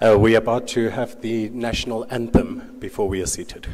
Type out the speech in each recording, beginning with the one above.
We're about to have the national anthem before we are seated.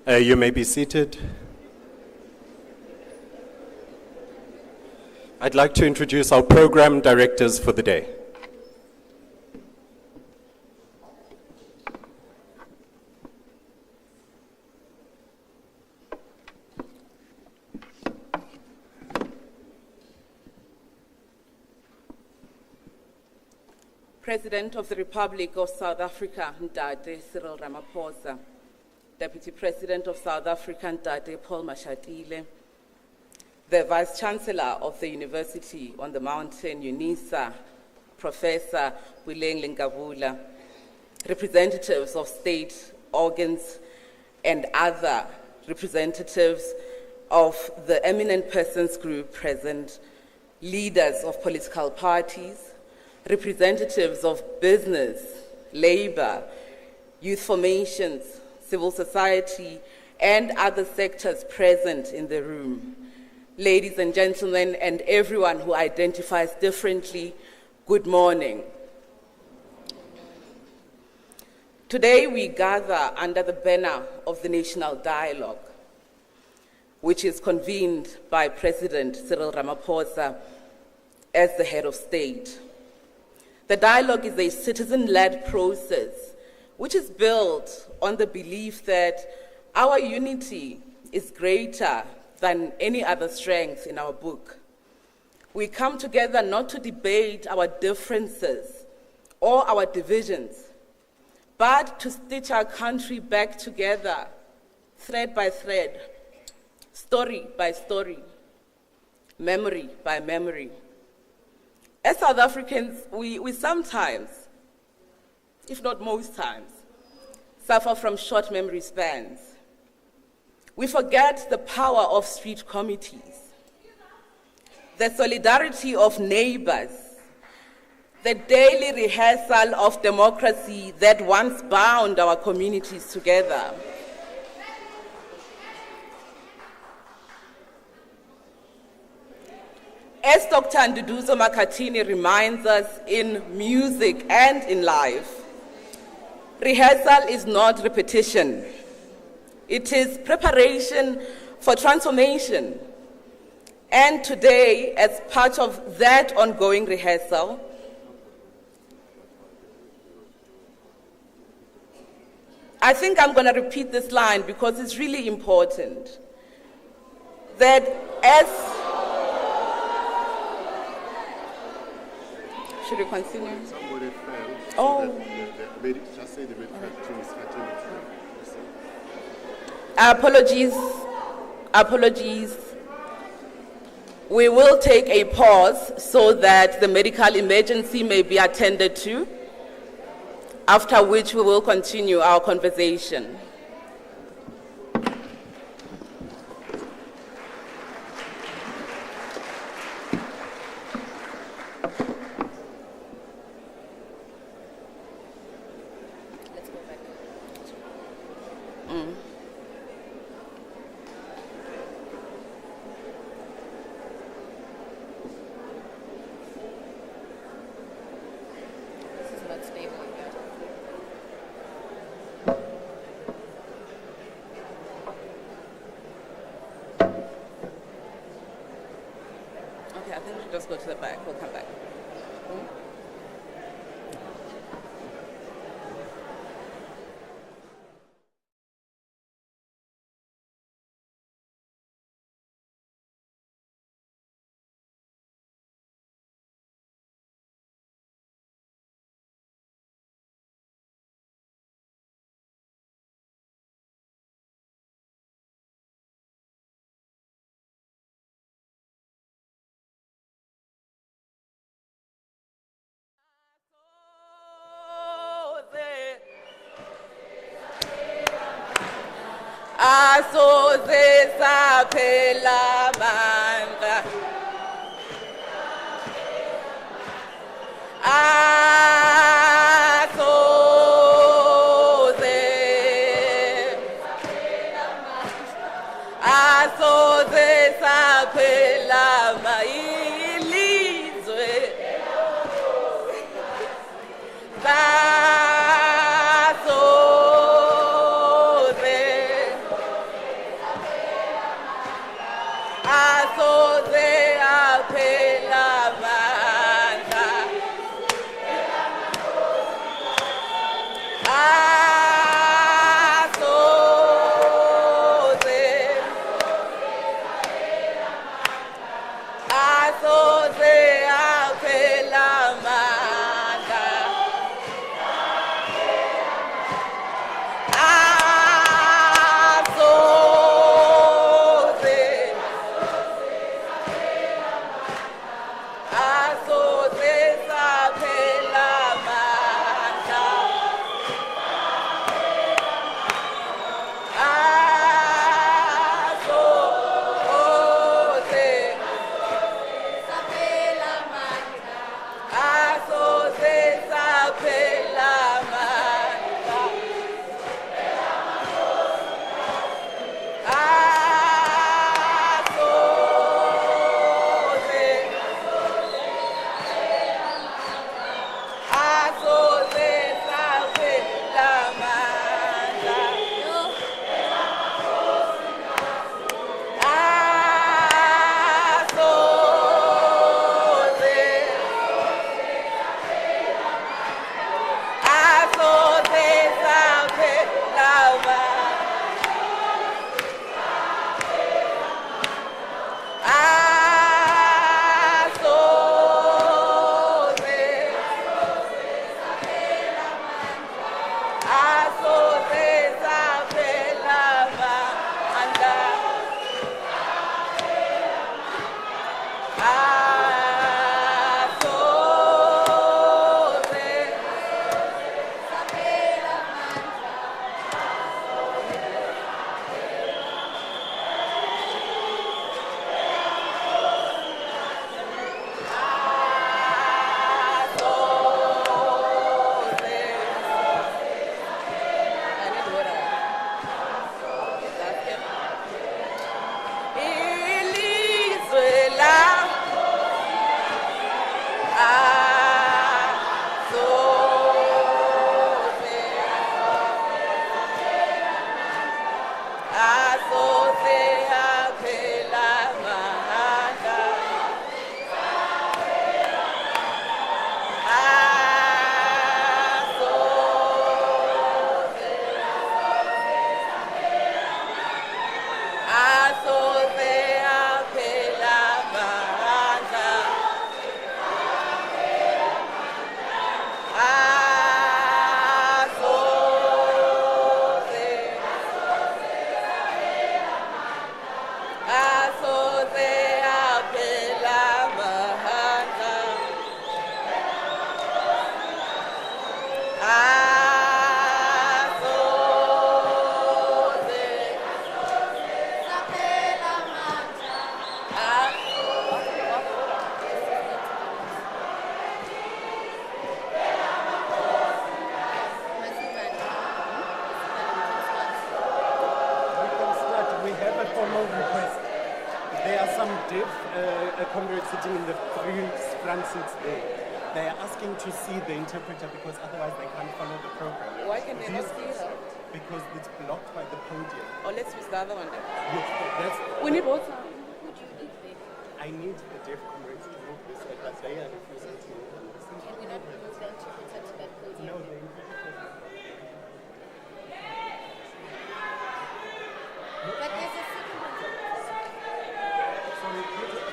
You may be seated. I'd like to introduce our program directors for the day. President of the Republic of South Africa, Ndade Cyril Ramaphosa. Deputy President of South Africa, Ndade Paul Mashatile. The Vice Chancellor of the University on the Mountain, UNISA, Professor Wileng Lengavula. Representatives of state organs and other representatives of the eminent persons group present, leaders of political parties, representatives of business, labor, youth formations, civil society, and other sectors present in the room. Ladies and gentlemen, and everyone who identifies differently, good morning. Today we gather under the banner of the National Dialogue, which is convened by President Cyril Ramaphosa as the head of state. The dialogue is a citizen-led process which is built on the belief that our unity is greater than any other strength in our book. We come together not to debate our differences or our divisions, but to stitch our country back together, thread by thread, story by story, memory by memory. As South Africans, we sometimes, if not most times, suffer from short memory spans. We forget the power of street committees, the solidarity of neighbors, the daily rehearsal of democracy that once bound our communities together. As Dr. Nduduzo Makhathini reminds us in music and in life, rehearsal is not repetition. It is preparation for transformation. And today, as part of that ongoing rehearsal, I think I'm going to repeat this line because it's really important. That as... Should we continue? Somebody fell. Oh. Just say the manufacturing is cutting Apologies. Apologies. We will take a pause so that the medical emergency may be attended to, after which we will continue our conversation. Let's go back. This is not stable. Okay, I think we should just go to the back. We'll come back. Asoze saphela amandla. Asoze saphela ilizwe. Asoze comrades sitting in the three front seats there. They are asking to see the interpreter because otherwise they can't follow the program. Why can they not see her? Because it's blocked by the podium. Or let's use the other one then. Yes, that's, We need both. I need the deaf comrades to move this way, but they are refusing to move. Can we not move the interpreter to that podium? No, the interpreter. But there's a second one. Sorry, please.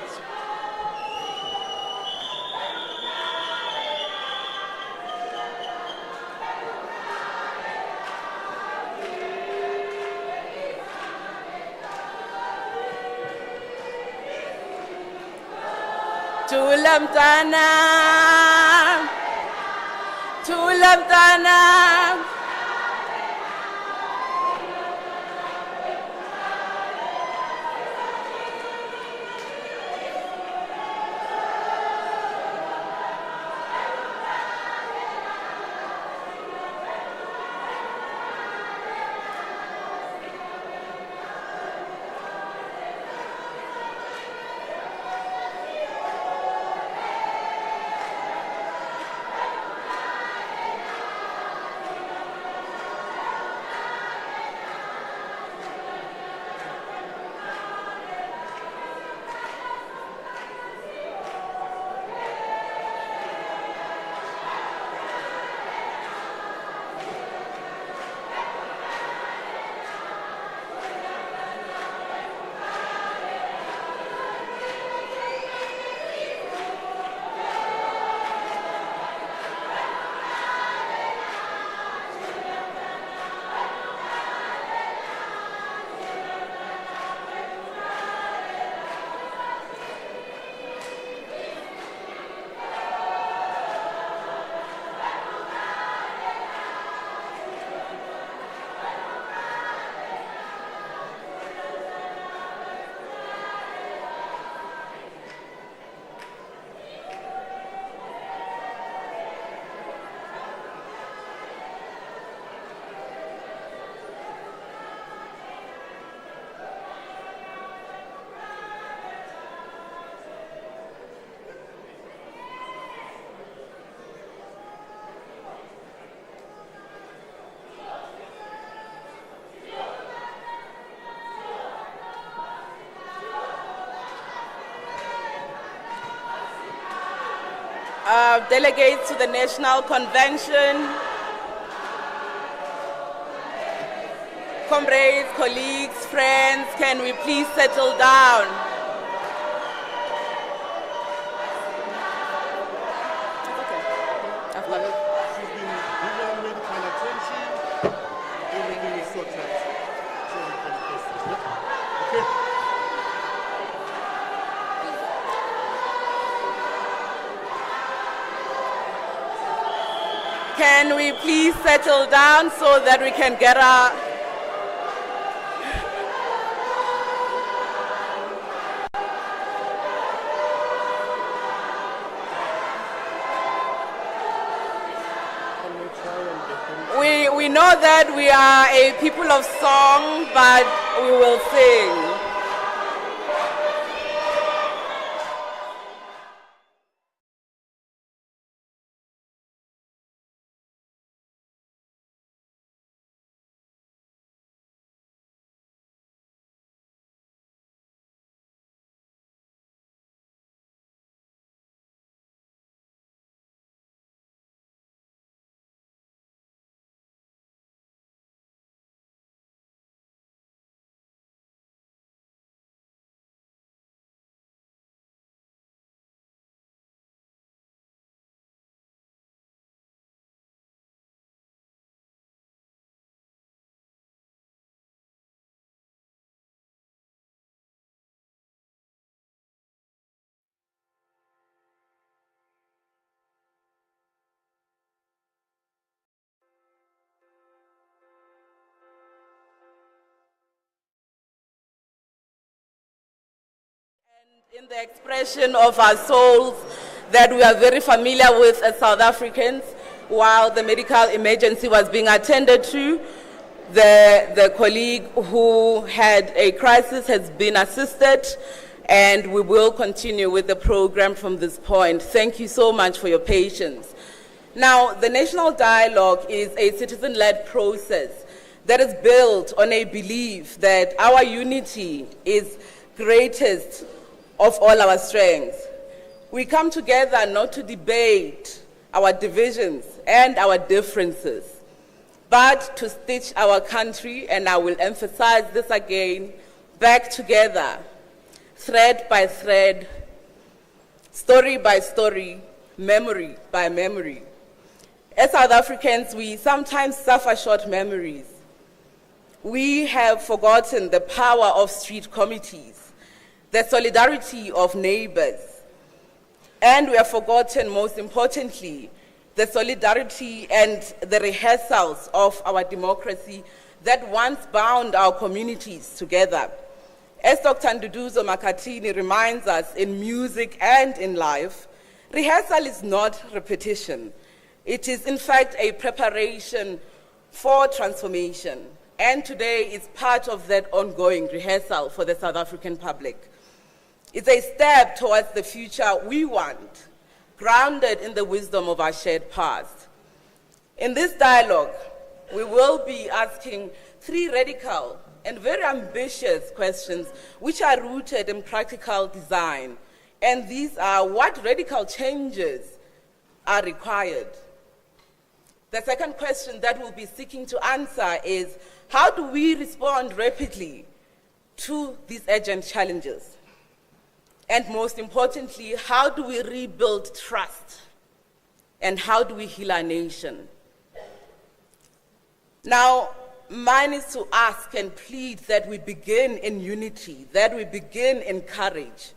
Tulamtana, Tulamtana. Delegates to the National Convention, comrades, colleagues, friends, can we please settle down? I've got it. She's been given medical attention. Everything is sorted. So we can proceed. Okay. Can we please settle down so that we can get our... We know that we are a people of song, but we will sing. In the expression of our souls that we are very familiar with as South Africans, while the medical emergency was being attended to, the colleague who had a crisis has been assisted, and we will continue with the program from this point. Thank you so much for your patience. Now, the National Dialogue is a citizen-led process that is built on a belief that our unity is greatest of all our strengths. We come together not to debate our divisions and our differences, but to stitch our country, and I will emphasize this again, back together, thread by thread, story by story, memory by memory. As South Africans, we sometimes suffer short memories. We have forgotten the power of street committees, the solidarity of neighbors, and we have forgotten, most importantly, the solidarity and the rehearsals of our democracy that once bound our communities together. As Dr. Nduduzo Makhathini reminds us in music and in life, rehearsal is not repetition. It is, in fact, a preparation for transformation. And today is part of that ongoing rehearsal for the South African public. It's a step towards the future we want, grounded in the wisdom of our shared past. In this dialogue, we will be asking 3 radical and very ambitious questions which are rooted in practical design. And these are: what radical changes are required? The second question that we'll be seeking to answer is: how do we respond rapidly to these urgent challenges? And most importantly, how do we rebuild trust? And how do we heal our nation? Now, mine is to ask and plead that we begin in unity, that we begin in courage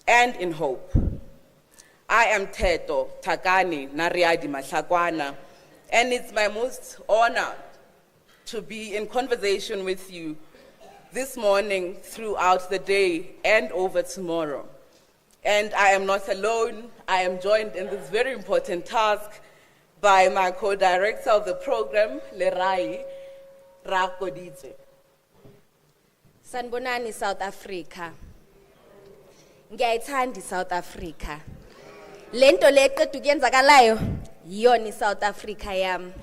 and in hope. I am Teto Takani Nariadi Mahlakwana, and it's my most honor to be in conversation with you this morning, throughout the day, and over tomorrow. And I am not alone. I am joined in this very important task by my co-director of the program, Lerai Rakoditse. Sanbonani, South Africa. Ngiyayithanda South Africa. Lento leqedwe kuyenzakalayo yiyona South Africa yami.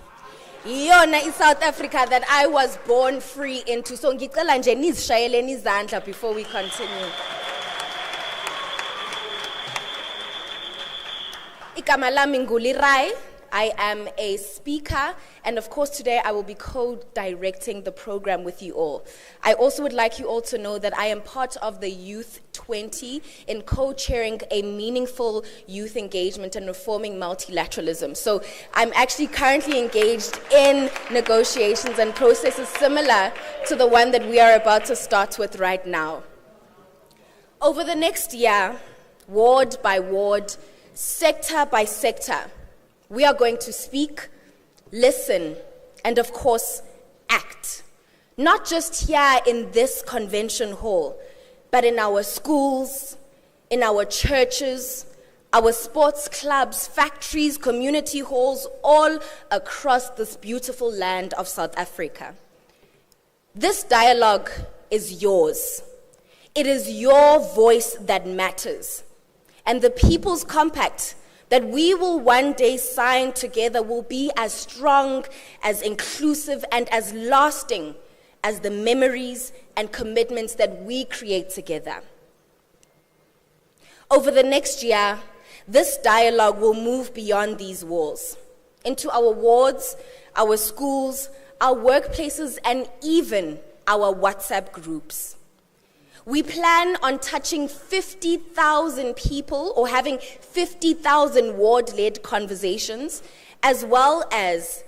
Yiyona South Africa that I was born free into. So ngicela nje nizishayeleni izandla before we continue. Igama lami nguLerai. I am a speaker, and of course today I will be co-directing the program with you all. I also would like you all to know that I am part of the Youth 20 in co-chairing a meaningful youth engagement and reforming multilateralism. So I'm actually currently engaged in negotiations and processes similar to the one that we are about to start with right now. Over the next year, ward by ward, sector by sector, we are going to speak, listen, and of course, act. Not just here in this convention hall, but in our schools, in our churches, our sports clubs, factories, community halls, all across this beautiful land of South Africa. This dialogue is yours. It is your voice that matters. And the People's Compact that we will one day sign together will be as strong, as inclusive, and as lasting as the memories and commitments that we create together. Over the next year, this dialogue will move beyond these walls, into our wards, our schools, our workplaces, and even our WhatsApp groups. We plan on touching 50,000 people or having 50,000 ward-led conversations, as well as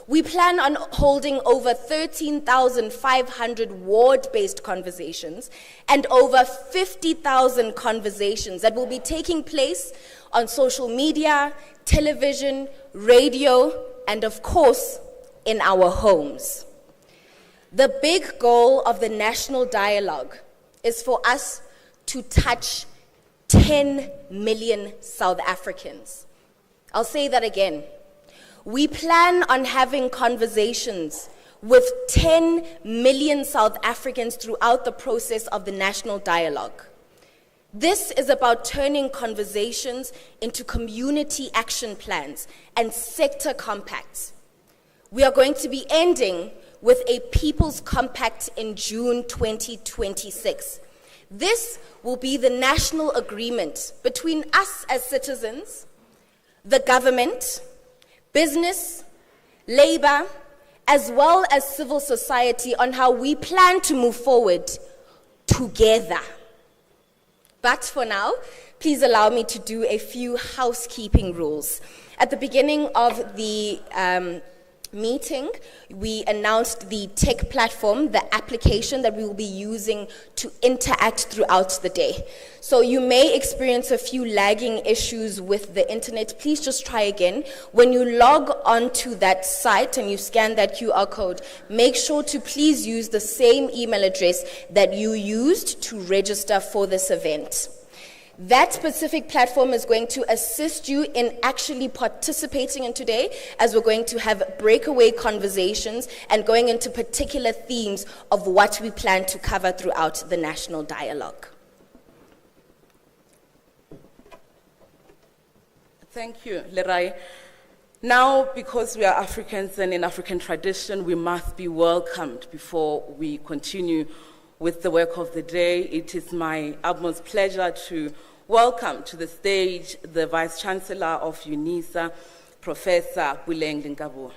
We plan on holding over 13,500 ward-based conversations and over 50,000 conversations that will be taking place on social media, television, radio, and of course, in our homes. The big goal of the National Dialogue is for us to touch 10 million South Africans. I'll say that again. We plan on having conversations with 10 million South Africans throughout the process of the national dialogue. This is about turning conversations into community action plans and sector compacts. We are going to be ending with a People's Compact in June 2026. This will be the national agreement between us as citizens, the government, business, labor, as well as civil society on how we plan to move forward together. But for now, please allow me to do a few housekeeping rules. At the beginning of the meeting, we announced the tech platform, the application that we will be using to interact throughout the day. So you may experience a few lagging issues with the internet. Please just try again. When you log onto that site and you scan that QR code, make sure to please use the same email address that you used to register for this event. That specific platform is going to assist you in actually participating in today, as we're going to have breakaway conversations and going into particular themes of what we plan to cover throughout the national dialogue. Thank you, Lerai. Now, because we are Africans and in African tradition, we must be welcomed before we continue with the work of the day. It is my utmost pleasure to welcome to the stage the Vice-Chancellor of UNISA, Professor Buleng Linkabu.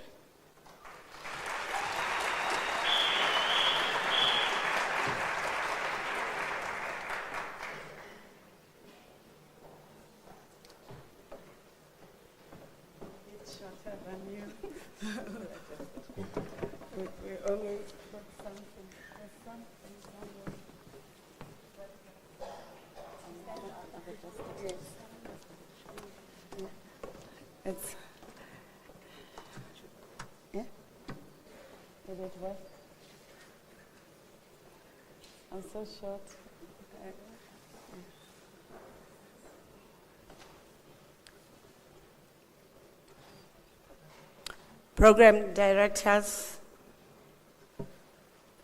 It's shorter than you. we always put something. There's something somewhere. It's, yeah? Did it work? I'm so short. Program directors,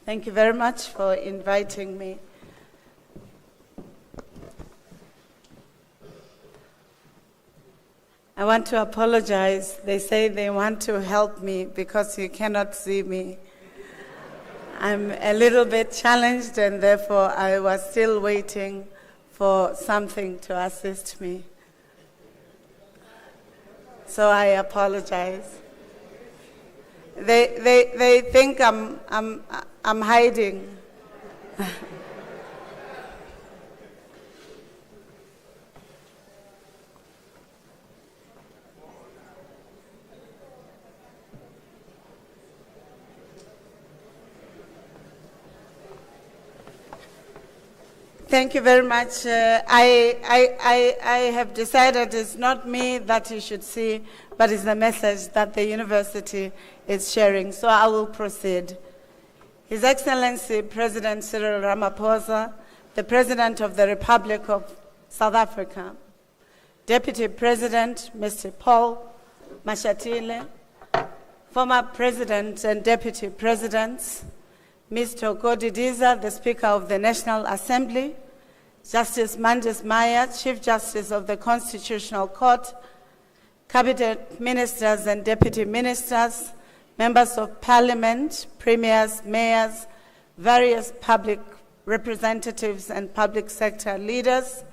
thank you very much for inviting me. I want to apologize. They say they want to help me because you cannot see me. I'm a little bit challenged, and therefore I was still waiting for something to assist me. So I apologize. They think I'm hiding. Thank you very much. I have decided it's not me that you should see, but it's the message that the university is sharing. So I will proceed. His Excellency President Cyril Ramaphosa, the President of the Republic of South Africa, Deputy President Mr. Paul Mashatile, former President and Deputy Presidents, Mr. Godidiza, the Speaker of the National Assembly, Justice Mandis Maya, Chief Justice of the Constitutional Court, Cabinet Ministers and Deputy Ministers, Members of Parliament, Premiers, Mayors, various public representatives and public sector leaders,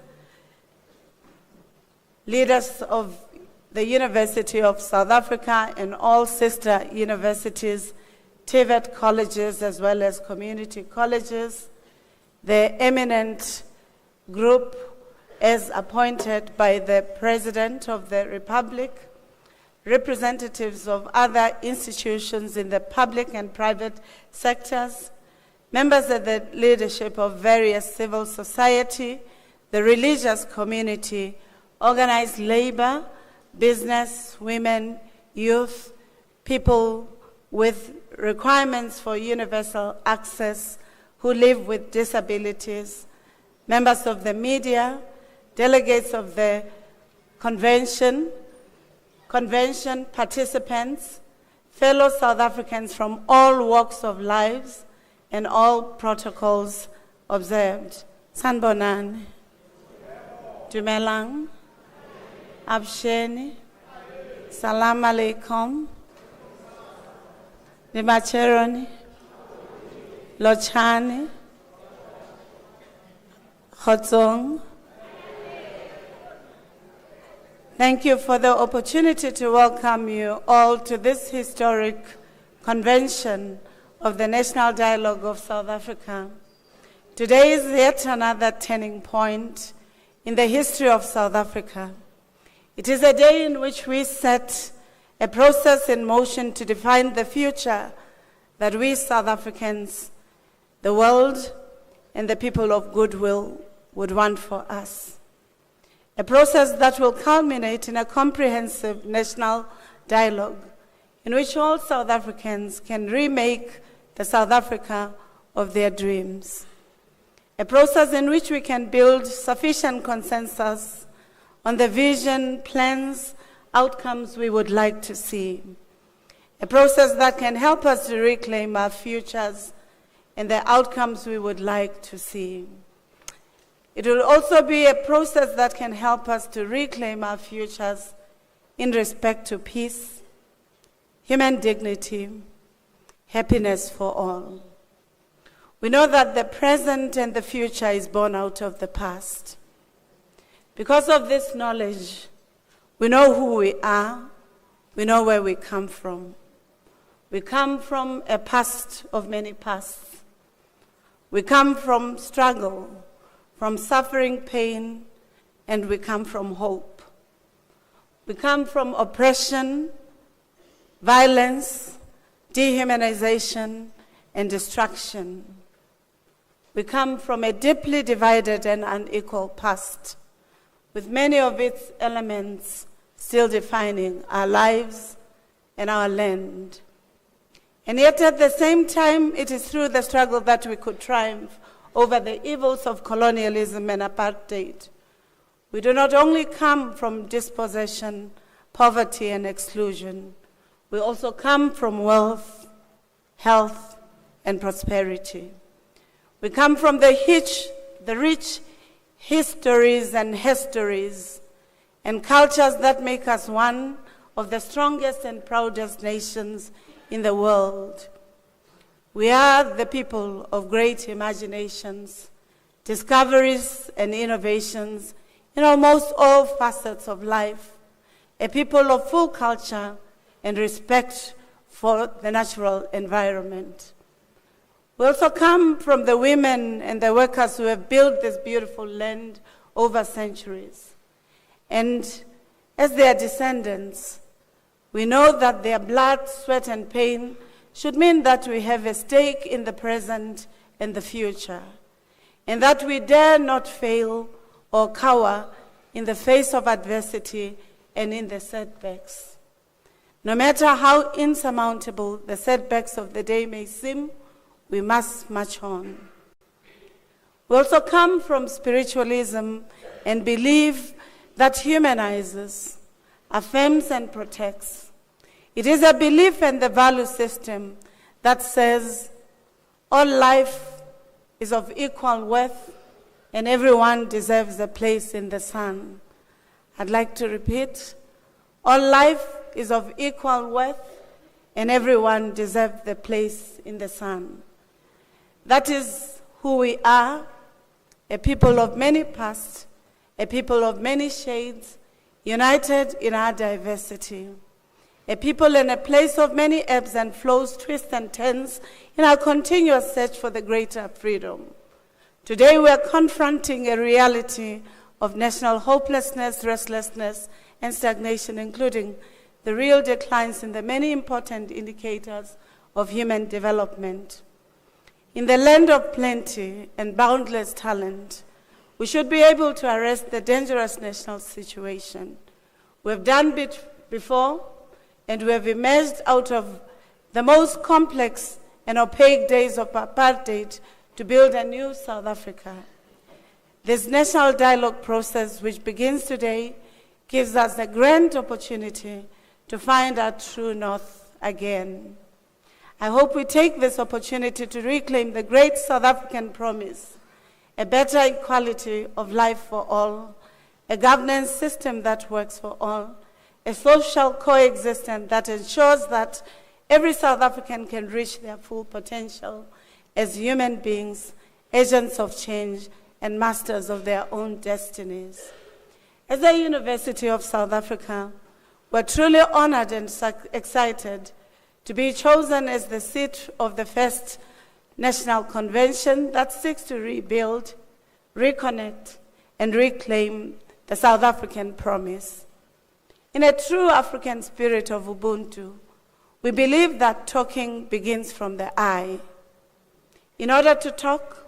leaders of the University of South Africa and all sister universities, TVET colleges as well as community colleges, the eminent group as appointed by the President of the Republic, representatives of other institutions in the public and private sectors, members of the leadership of various civil society, the religious community, organized labor, business, women, youth, people with requirements for universal access who live with disabilities, members of the media, delegates of the convention participants, fellow South Africans from all walks of lives and all protocols observed. Sanbonani, Dumelang, Absheni, Salam Alaikum, Nimacheroni, Lochani, Khotsong. Thank you for the opportunity to welcome you all to this historic convention of the National Dialogue of South Africa. Today is yet another turning point in the history of South Africa. It is a day in which we set a process in motion to define the future that we South Africans, the world, and the people of goodwill would want for us. A process that will culminate in a comprehensive national dialogue in which all South Africans can remake the South Africa of their dreams. A process in which we can build sufficient consensus on the vision, plans, outcomes we would like to see. A process that can help us to reclaim our futures and the outcomes we would like to see. It will also be a process that can help us to reclaim our futures in respect to peace, human dignity, happiness for all. We know that the present and the future is born out of the past. Because of this knowledge, we know who we are, we know where we come from. We come from a past of many pasts. We come from struggle, from suffering, pain, and we come from hope. We come from oppression, violence, dehumanization, and destruction. We come from a deeply divided and unequal past, with many of its elements still defining our lives and our land. And yet at the same time, it is through the struggle that we could triumph over the evils of colonialism and apartheid. We do not only come from dispossession, poverty, and exclusion. We also come from wealth, health, and prosperity. We come from the rich histories and histories and cultures that make us one of the strongest and proudest nations in the world. We are the people of great imaginations, discoveries, and innovations in almost all facets of life, a people of full culture and respect for the natural environment. We also come from the women and the workers who have built this beautiful land over centuries. And as their descendants, we know that their blood, sweat, and pain should mean that we have a stake in the present and the future, and that we dare not fail or cower in the face of adversity and in the setbacks. No matter how insurmountable the setbacks of the day may seem, we must march on. We also come from spiritualism and believe that humanizes, affirms, and protects. It is a belief and the value system that says all life is of equal worth and everyone deserves a place in the sun. I'd like to repeat, all life is of equal worth and everyone deserves the place in the sun. That is who we are, a people of many pasts, a people of many shades, united in our diversity. A people in a place of many ebbs and flows, twists and turns in our continuous search for the greater freedom. Today we are confronting a reality of national hopelessness, restlessness, and stagnation, including the real declines in the many important indicators of human development. In the land of plenty and boundless talent, we should be able to arrest the dangerous national situation. We have done it before, and we have emerged out of the most complex and opaque days of apartheid to build a new South Africa. This national dialogue process, which begins today, gives us a grand opportunity to find our true north again. I hope we take this opportunity to reclaim the great South African promise, a better equality of life for all, a governance system that works for all, a social coexistence that ensures that every South African can reach their full potential as human beings, agents of change, and masters of their own destinies. As the University of South Africa, we're truly honored and excited to be chosen as the seat of the first national convention that seeks to rebuild, reconnect, and reclaim the South African promise. In a true African spirit of Ubuntu, we believe that talking begins from the I. In order to talk,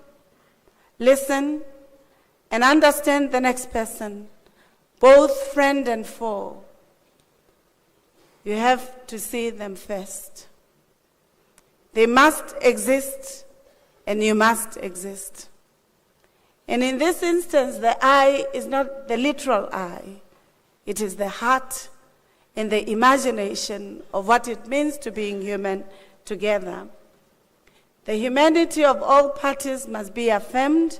listen, and understand the next person, both friend and foe, you have to see them first. They must exist, and you must exist. And in this instance, the I is not the literal I. It is the heart and the imagination of what it means to being human together. The humanity of all parties must be affirmed,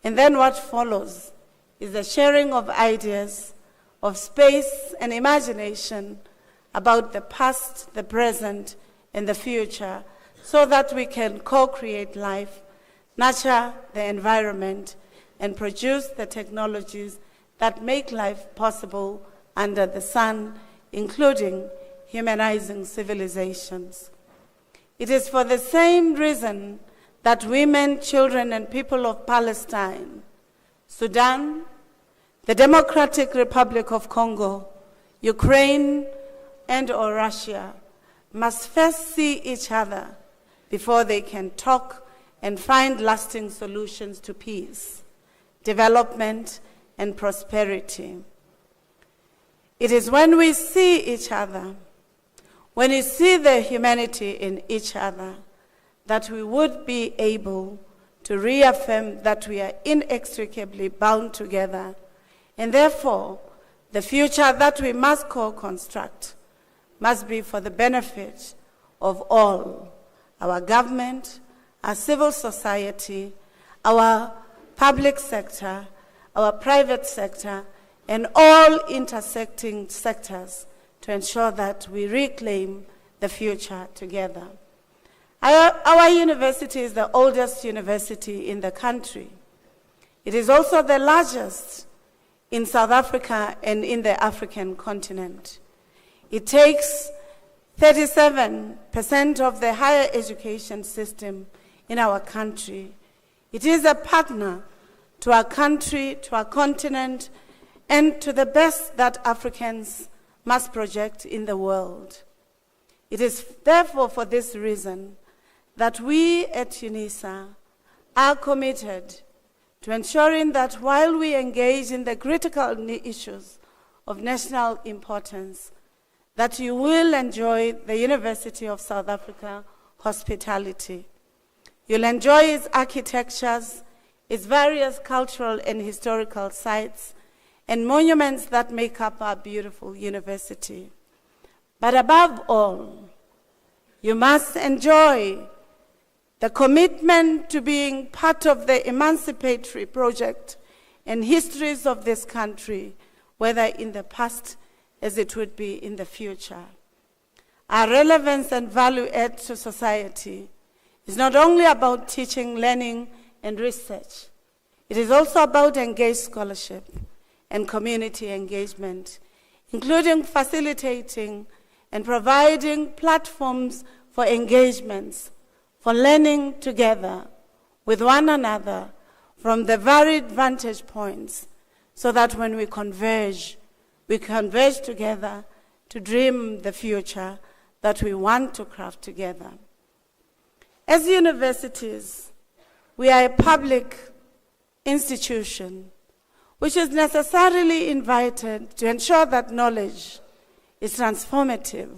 and then what follows is the sharing of ideas, of space and imagination about the past, the present, and the future, so that we can co-create life, nurture the environment, and produce the technologies that make life possible under the sun, including humanizing civilizations. It is for the same reason that women, children, and people of Palestine, Sudan, the Democratic Republic of Congo, Ukraine, and/or Russia must first see each other before they can talk and find lasting solutions to peace, development, and prosperity. It is when we see each other, when we see the humanity in each other, that we would be able to reaffirm that we are inextricably bound together, and therefore the future that we must co-construct must be for the benefit of all, our government, our civil society, our public sector, our private sector, and all intersecting sectors to ensure that we reclaim the future together. Our university is the oldest university in the country. It is also the largest in South Africa and in the African continent. It takes 37% of the higher education system in our country. It is a partner to our country, to our continent, and to the best that Africans must project in the world. It is therefore for this reason that we at UNISA are committed to ensuring that while we engage in the critical issues of national importance, that you will enjoy the University of South Africa hospitality. You'll enjoy its architectures, its various cultural and historical sites, and monuments that make up our beautiful university. But above all, you must enjoy the commitment to being part of the emancipatory project and histories of this country, whether in the past as it would be in the future. Our relevance and value add to society is not only about teaching, learning, and research. It is also about engaged scholarship and community engagement, including facilitating and providing platforms for engagements, for learning together with one another from the varied vantage points, so that when we converge together to dream the future that we want to craft together. As universities, we are a public institution which is necessarily invited to ensure that knowledge is transformative,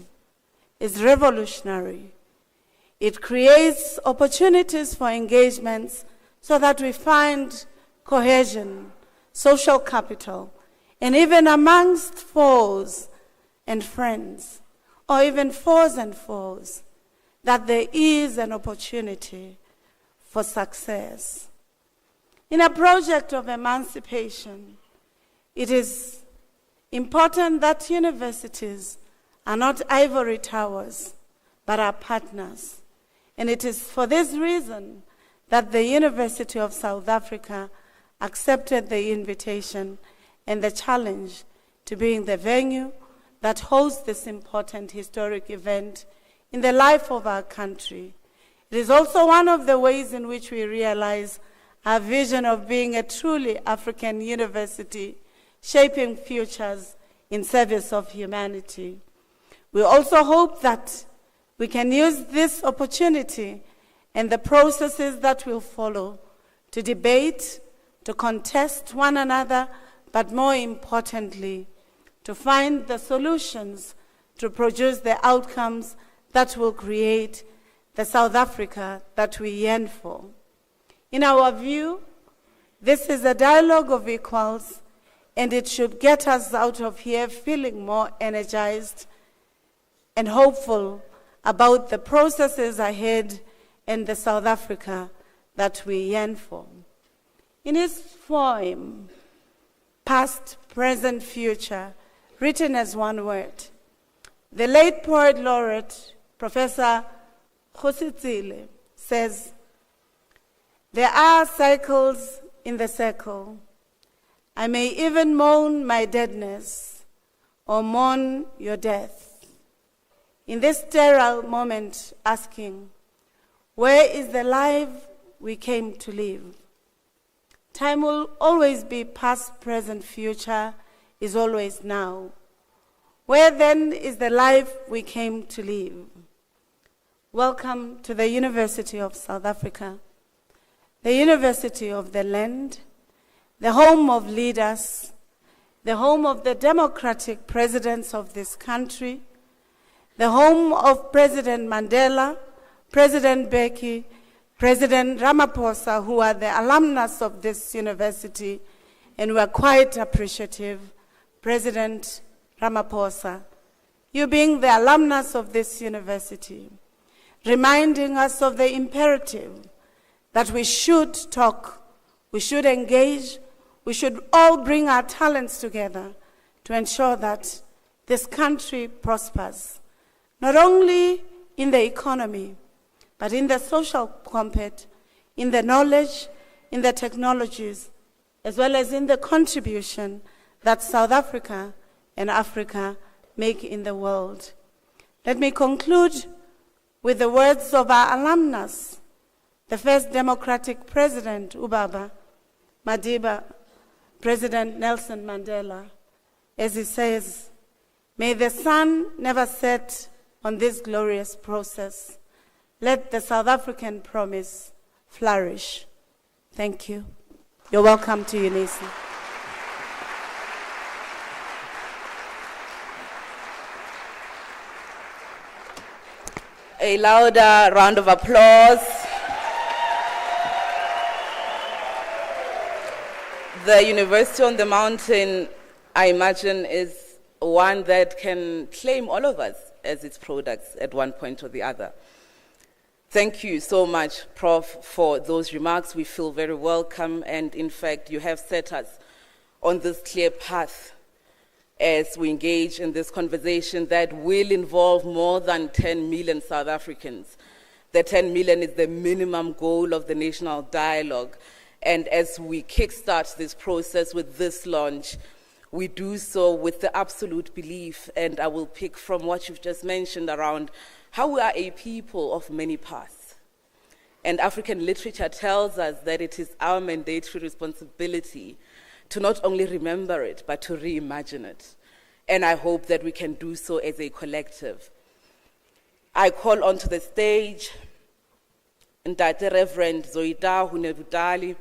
is revolutionary. It creates opportunities for engagements so that we find cohesion, social capital, and even amongst foes and friends, or even fours and fours, that there is an opportunity for success. In a project of emancipation, it is important that universities are not ivory towers, but are partners. And it is for this reason that the University of South Africa accepted the invitation and the challenge to being the venue that hosts this important historic event in the life of our country. It is also one of the ways in which we realize our vision of being a truly African university, shaping futures in service of humanity. We also hope that we can use this opportunity and the processes that will follow to debate, to contest one another, but more importantly, to find the solutions to produce the outcomes that will create the South Africa that we yearn for. In our view, this is a dialogue of equals, and it should get us out of here feeling more energized and hopeful about the processes ahead and the South Africa that we yearn for. In his poem, Past, Present, Future, written as one word, the late poet laureate, Professor Cyril, says, "There are cycles in the circle. I may even mourn my deadness or mourn your death. In this sterile moment, asking, where is the life we came to live? Time will always be past, present, future is always now. Where then is the life we came to live?" Welcome to the University of South Africa, the University of the land, the home of leaders, the home of the democratic presidents of this country, the home of President Mandela, President Beki, President Ramaphosa, who are the alumnus of this university, and we're quite appreciative. President Ramaphosa, you being the alumnus of this university, reminding us of the imperative that we should talk, we should engage, we should all bring our talents together to ensure that this country prospers, not only in the economy, but in the social compact, in the knowledge, in the technologies, as well as in the contribution that South Africa and Africa make in the world. Let me conclude with the words of our alumnus, the first democratic president, Ubaba Madiba, President Nelson Mandela, as he says, "May the sun never set on this glorious process. Let the South African promise flourish." Thank you. You're welcome to UNISA. A louder round of applause. The University on the Mountain, I imagine, is one that can claim all of us as its products at one point or the other. Thank you so much, Prof, for those remarks. We feel very welcome, and in fact, you have set us on this clear path as we engage in this conversation that will involve more than 10 million South Africans. The 10 million is the minimum goal of the national dialogue. And as we kickstart this process with this launch, we do so with the absolute belief, and I will pick from what you've just mentioned around how we are a people of many paths. And African literature tells us that it is our mandatory responsibility to not only remember it, but to reimagine it. And I hope that we can do so as a collective. I call onto the stage Ntate Reverend Zoida Hunevudali,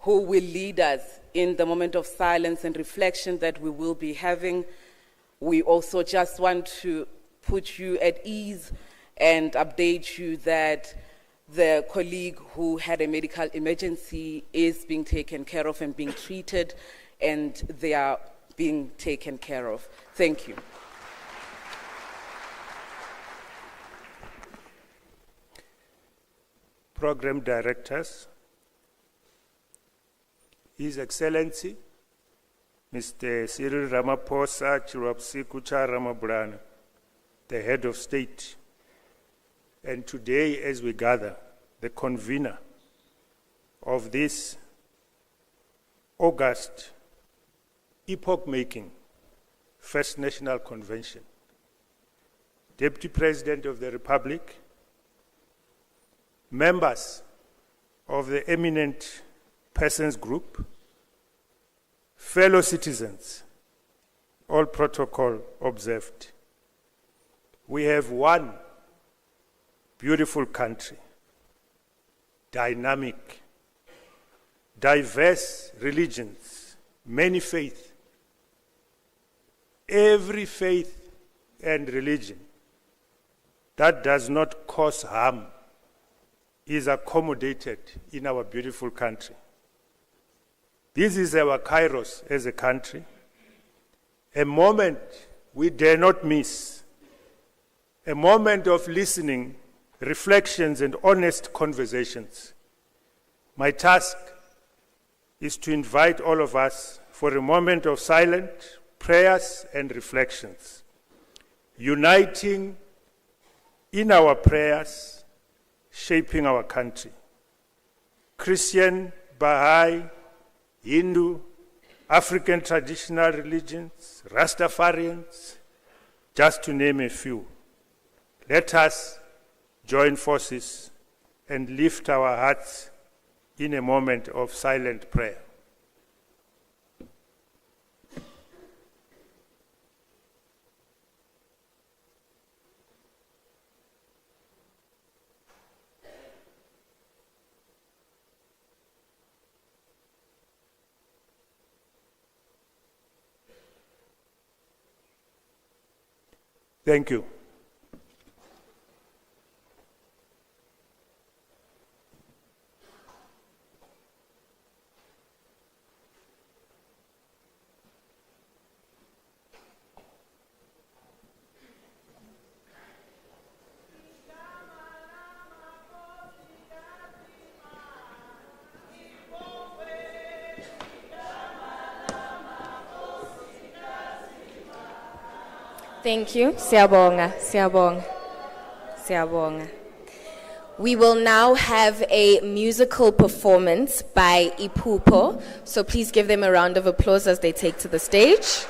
who will lead us in the moment of silence and reflection that we will be having. We also just want to put you at ease and update you that the colleague who had a medical emergency is being taken care of and being treated, and they are being taken care of. Thank you. program directors, His Excellency, Mr. Cyril Ramaphosa Ramabulana, the head of state, and today as we gather, the convener of this August epoch-making First National Convention, Deputy President of the Republic, members of the Eminent Persons Group, fellow citizens, all protocol observed. We have one beautiful country, dynamic, diverse religions, many faiths. Every faith and religion that does not cause harm is accommodated in our beautiful country. This is our kairos as a country, a moment we dare not miss, a moment of listening, reflections, and honest conversations. My task is to invite all of us for a moment of silent prayers and reflections, uniting in our prayers, shaping our country. Christian, Baha'i, Hindu, African traditional religions, Rastafarians, just to name a few. Let us join forces and lift our hearts in a moment of silent prayer. Thank you. Thank you. Siyabonga, siyabonga, siyabonga. We will now have a musical performance by Ipupo, so please give them a round of applause as they take to the stage.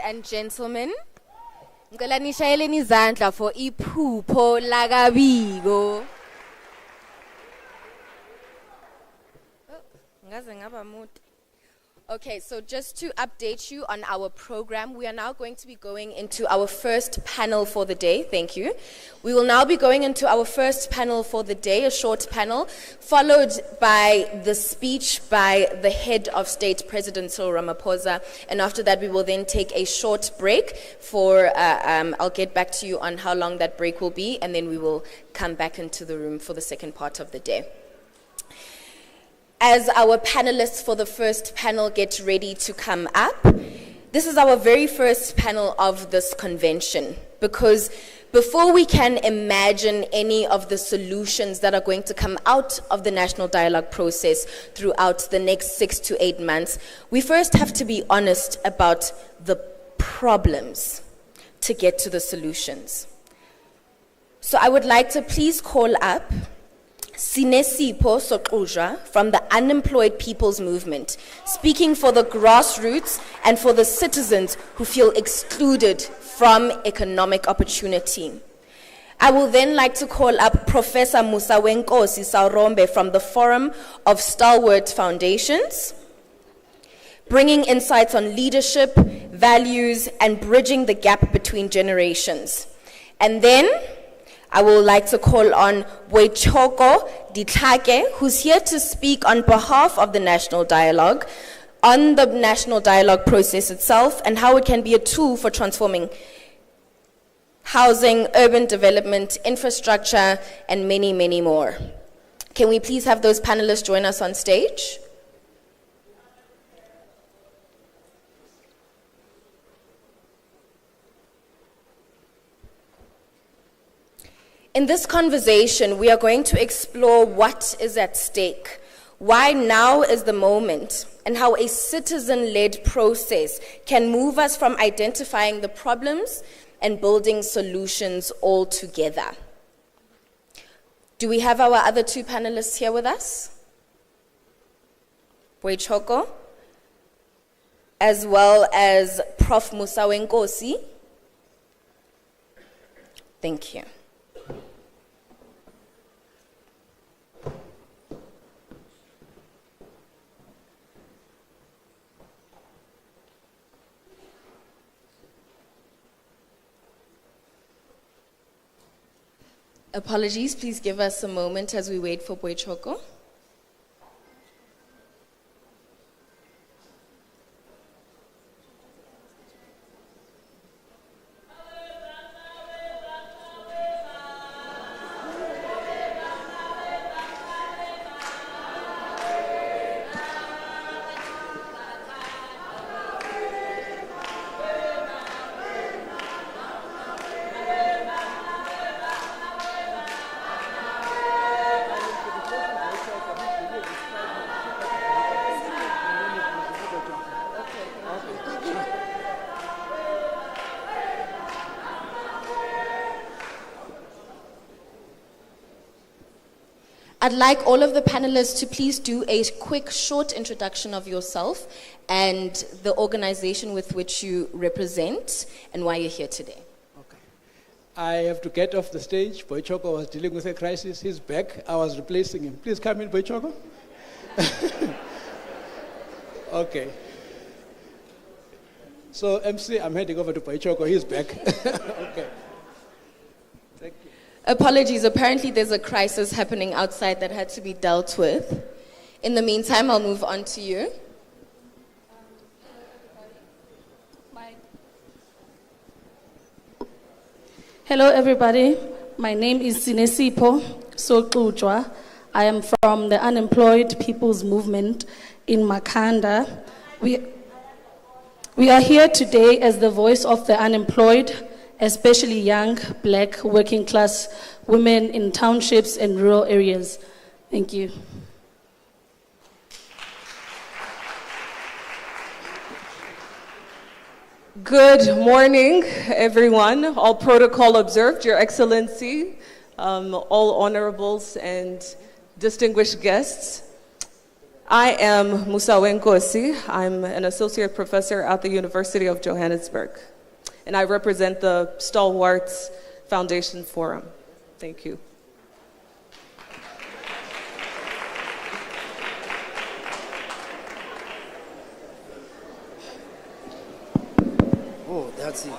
and gentlemen, ngicela nishayeleni izandla for iphupho lakabiko. Ngaze ngaba mude. Okay, so just to update you on our program, we are now going to be going into our first panel for the day. Thank you. We will now be going into our first panel for the day, a short panel, followed by the speech by the head of state, President Cyril Ramaphosa. And after that, we will then take a short break for, I'll get back to you on how long that break will be, and then we will come back into the room for the second part of the day. As our panelists for the first panel get ready to come up, this is our very first panel of this convention, because before we can imagine any of the solutions that are going to come out of the national dialogue process throughout the next 6 to 8 months, we first have to be honest about the problems to get to the solutions. So I would like to please call up Sinesipho Soqujwa from the Unemployed People's Movement, speaking for the grassroots and for the citizens who feel excluded from economic opportunity. I will then like to call up Professor Musawenkosi Saurombe from the Forum of Stalwart Foundations, bringing insights on leadership, values, and bridging the gap between generations. And then I would like to call on Boichoko Ditlhake, who's here to speak on behalf of the National Dialogue, on the National Dialogue process itself and how it can be a tool for transforming housing, urban development, infrastructure, and many, many more. Can we please have those panelists join us on stage? In this conversation, we are going to explore what is at stake, why now is the moment, and how a citizen-led process can move us from identifying the problems and building solutions all together. Do we have our other two panelists here with us? Boichoko, as well as Prof. Musawenkosi. Thank you. Apologies, please give us a moment as we wait for Boichoko. I'd like all of the panelists to please do a quick, short introduction of yourself and the organization with which you represent and why you're here today. Okay. I have to get off the stage. Boichoko was dealing with a crisis. He's back. I was replacing him. Please come in, Boichoko. Okay. So, MC, I'm heading over to Boichoko. He's back. Okay. Thank you. Apologies, apparently there's a crisis happening outside that had to be dealt with. In the meantime, I'll move on to you. Hello everybody, my name is Sinesipho Soqujwa. I am from the Unemployed People's Movement in Makhanda. We are here today as the voice of the unemployed, especially young, black, working class women in townships and rural areas. Thank you. Good morning, everyone. All protocol observed, Your Excellency, all honorables and distinguished guests. I am Musawe Nkosi. I'm an associate professor at the University of Johannesburg, and I represent the Stalwarts Foundation Forum. Thank you. Oh, that's it.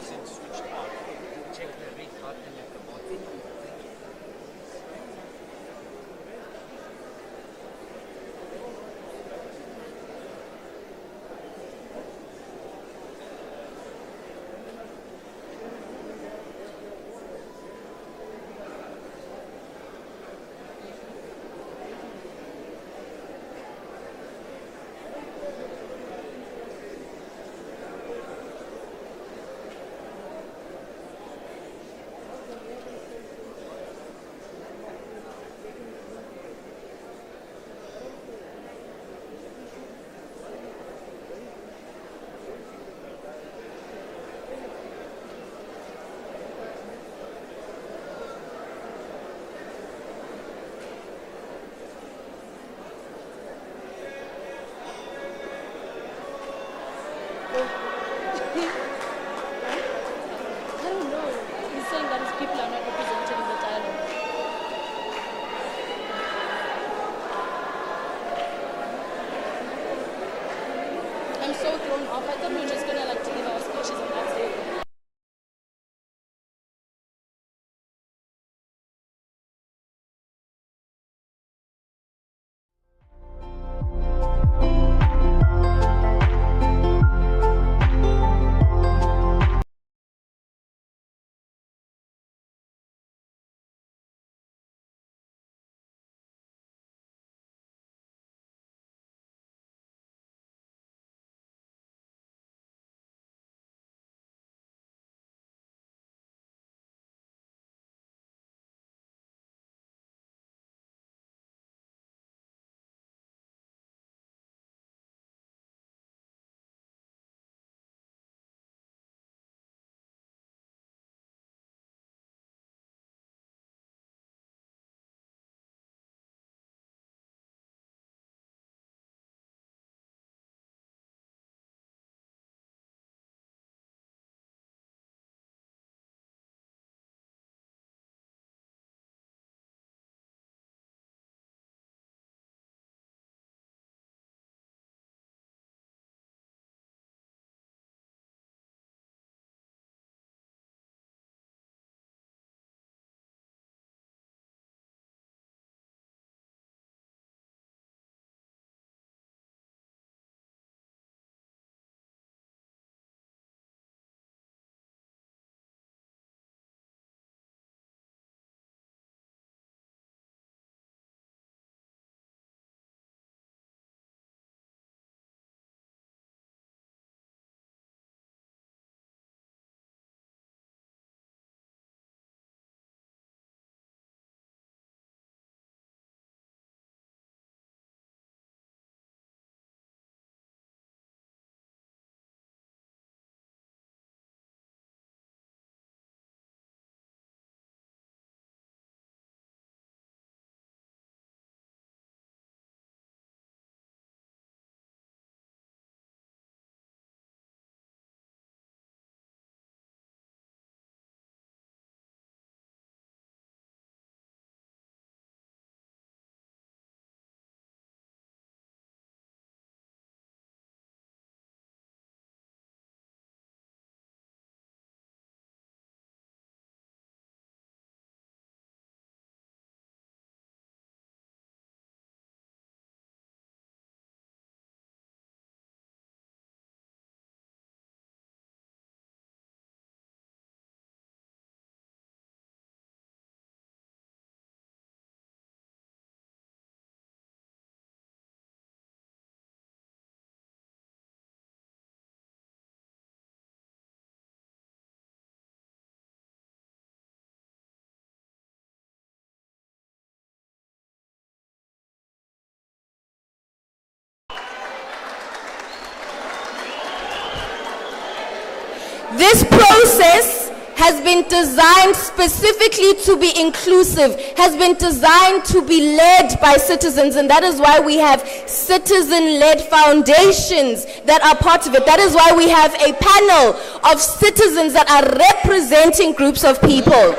This process has been designed specifically to be inclusive, has been designed to be led by citizens, and that is why we have citizen-led foundations that are part of it. That is why we have a panel of citizens that are representing groups of people.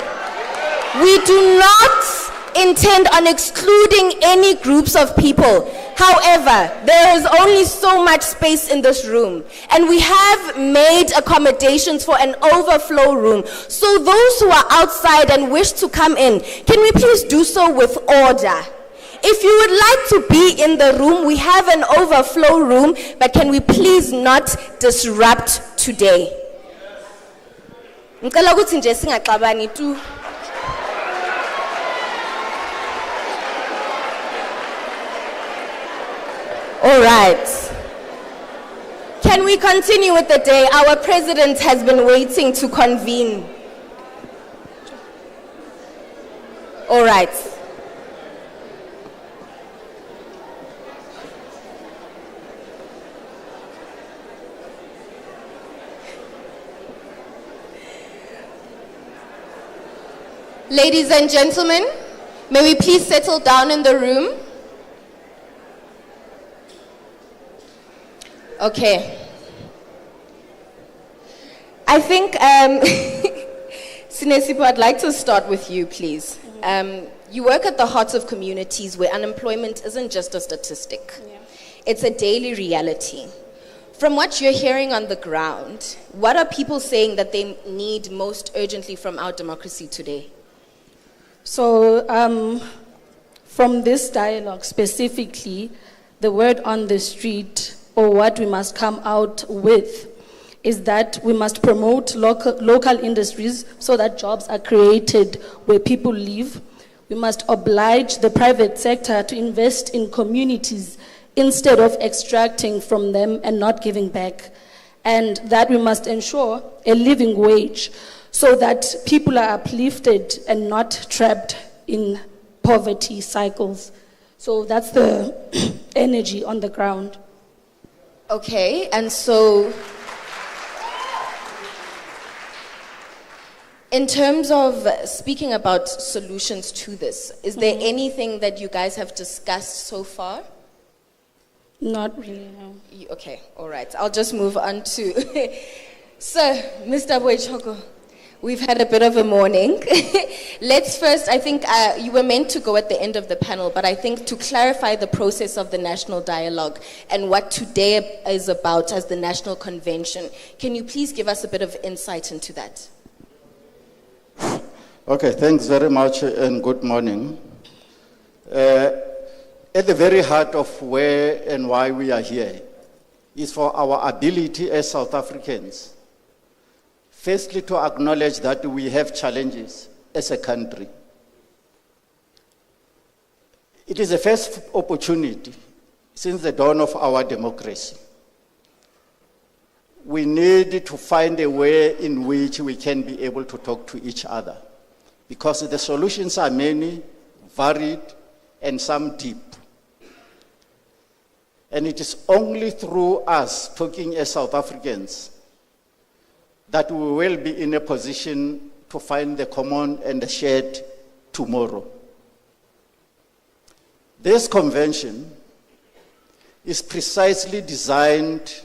We do not intend on excluding any groups of people. However, there is only so much space in this room, and we have made accommodations for an overflow room. So those who are outside and wish to come in, can we please do so with order? If you would like to be in the room, we have an overflow room, but can we please not disrupt today? Ngicela ukuthi nje singaxabani tu. All right. Can we continue with the day? Our president has been waiting to convene. All right. Ladies and gentlemen, may we please settle down in the room? Okay. I think, Sinesipo, I'd like to start with you, please. You work at the heart of communities where unemployment isn't just a statistic. Yeah. It's a daily reality. From what you're hearing on the ground, what are people saying that they need most urgently from our democracy today? So, from this dialogue specifically, the word on the street, or what we must come out with, is that we must promote local industries so that jobs are created where people live. We must oblige the private sector to invest in communities instead of extracting from them and not giving back. And that we must ensure a living wage so that people are uplifted and not trapped in poverty cycles. So that's the energy on the ground. Okay, and so in terms of speaking about solutions to this, is there anything that you guys have discussed so far? Not really, no. Okay, all right. I'll just move on to Sir, Mr. Boychoko. We've had a bit of a morning. Let's first, I think you were meant to go at the end of the panel, but I think to clarify the process of the national dialogue and what today is about as the national convention, can you please give us a bit of insight into that? Okay, thanks very much and good morning. At the very heart of where and why we are here is for our ability as South Africans, firstly, to acknowledge that we have challenges as a country. It is the first opportunity since the dawn of our democracy. We need to find a way in which we can be able to talk to each other, because the solutions are many, varied, and some deep. And it is only through us talking as South Africans that we will be in a position to find the common and the shared tomorrow. This convention is precisely designed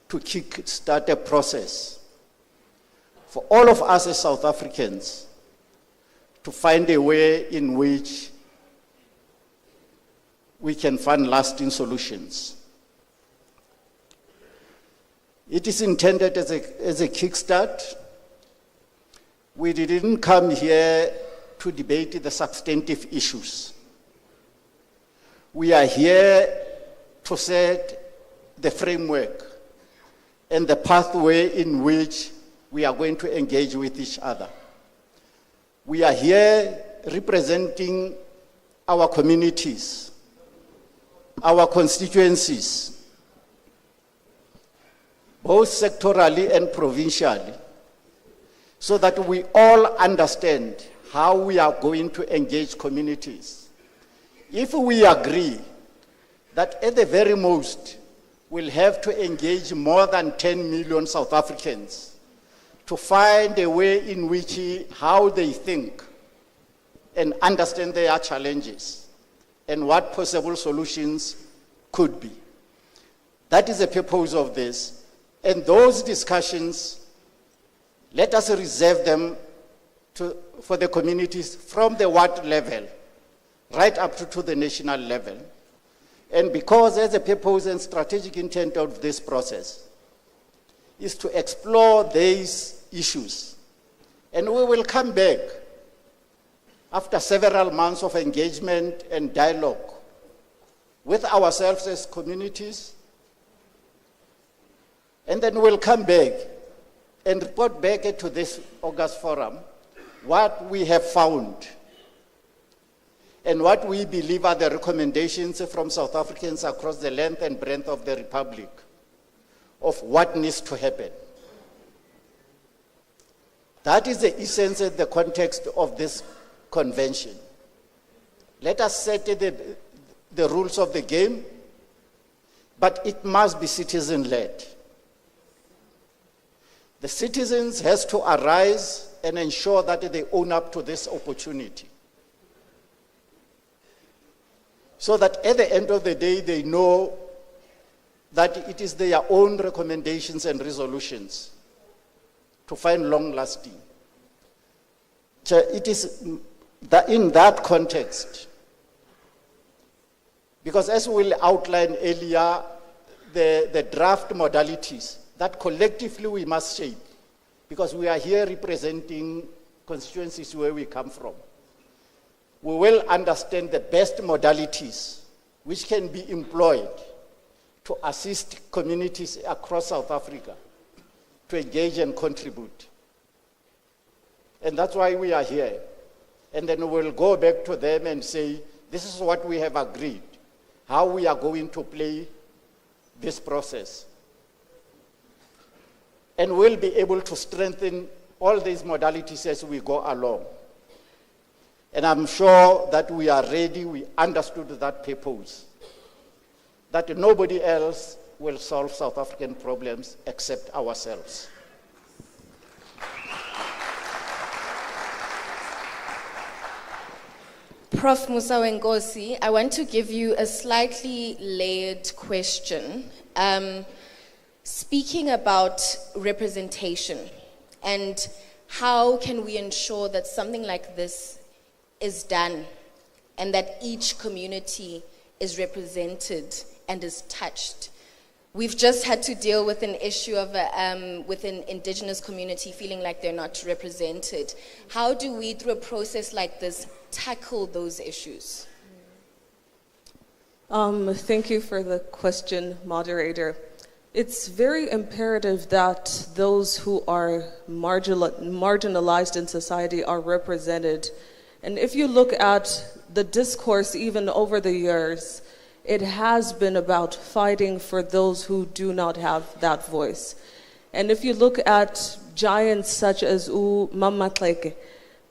to kick-start a process for all of us as South Africans to find a way in which we can find lasting solutions. It is intended as a kickstart. We didn't come here to debate the substantive issues. We are here to set the framework and the pathway in which we are going to engage with each other. We are here representing our communities, our constituencies, both sectorally and provincially, so that we all understand how we are going to engage communities. If we agree that at the very most, we'll have to engage more than 10 million South Africans to find a way in which how they think and understand their challenges and what possible solutions could be. That is the purpose of this. And those discussions, let us reserve them for the communities from the ward level, right up to the national level. And because there's a purpose and strategic intent of this process is to explore these issues. And we will come back after several months of engagement and dialogue with ourselves as communities. And then we'll come back and report back to this August forum what we have found and what we believe are the recommendations from South Africans across the length and breadth of the Republic of what needs to happen. That is the essence and the context of this convention. Let us set the rules of the game, but it must be citizen-led. The citizens has to arise and ensure that they own up to this opportunity. So that at the end of the day, they know that it is their own recommendations and resolutions to find long-lasting. So it is in that context, because as we'll outline earlier, the draft modalities that collectively we must shape, because we are here representing constituencies where we come from. We will understand the best modalities which can be employed to assist communities across South Africa to engage and contribute. And that's why we are here. And then we'll go back to them and say, this is what we have agreed, how we are going to play this process. And we'll be able to strengthen all these modalities as we go along. And I'm sure that we are ready, we understood that purpose, that nobody else will solve South African problems except ourselves. Prof. Musa Wenkosi, I want to give you a slightly layered question. Speaking about representation and how can we ensure that something like this is done and that each community is represented and is touched. We've just had to deal with an issue of with an indigenous community feeling like they're not represented. How do we, through a process like this, tackle those issues? Thank you for the question, moderator. It's very imperative that those who are marginalized in society are represented. And if you look at the discourse even over the years, it has been about fighting for those who do not have that voice. And if you look at giants such as Mama Tleke,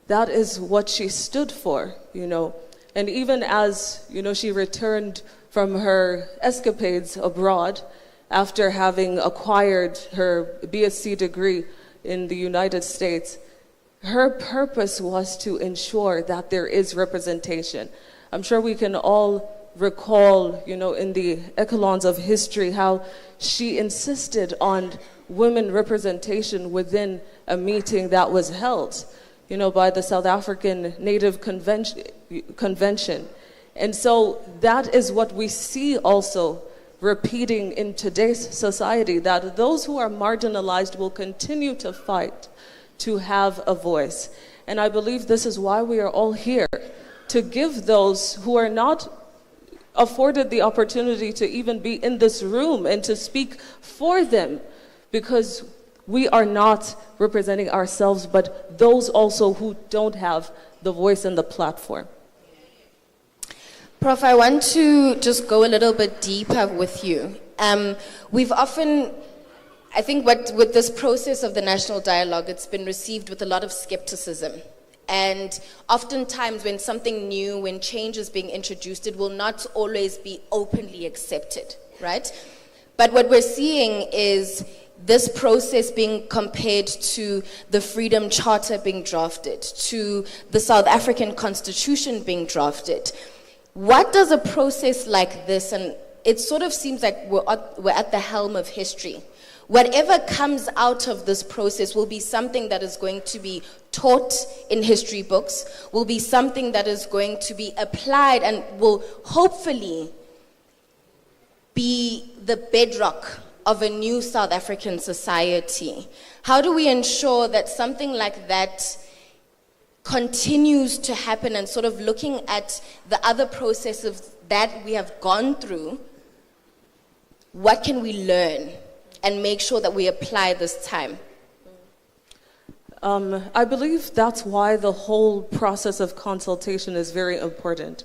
that is what she stood for, you know. And even as, you know, she returned from her escapades abroad after having acquired her BSc degree in the United States, her purpose was to ensure that there is representation. I'm sure we can all recall, you know, in the echelons of history, how she insisted on women representation within a meeting that was held, you know, by the South African Native Convention. And so that is what we see also repeating in today's society, that those who are marginalized will continue to fight to have a voice. And I believe this is why we are all here, to give those who are not afforded the opportunity to even be in this room and to speak for them, because we are not representing ourselves, but those also who don't have the voice and the platform. Prof, I want to just go a little bit deeper with you. We've often, I think with this process of the national dialogue, it's been received with a lot of skepticism. And oftentimes when something new, when change is being introduced, it will not always be openly accepted, right? But what we're seeing is this process being compared to the Freedom Charter being drafted, to the South African Constitution being drafted. What does a process like this, and it sort of seems like we're at the helm of history, whatever comes out of this process will be something that is going to be taught in history books, will be something that is going to be applied and will hopefully be the bedrock of a new South African society. How do we ensure that something like that continues to happen, and sort of looking at the other processes that we have gone through, what can we learn and make sure that we apply this time? I believe that's why the whole process of consultation is very important.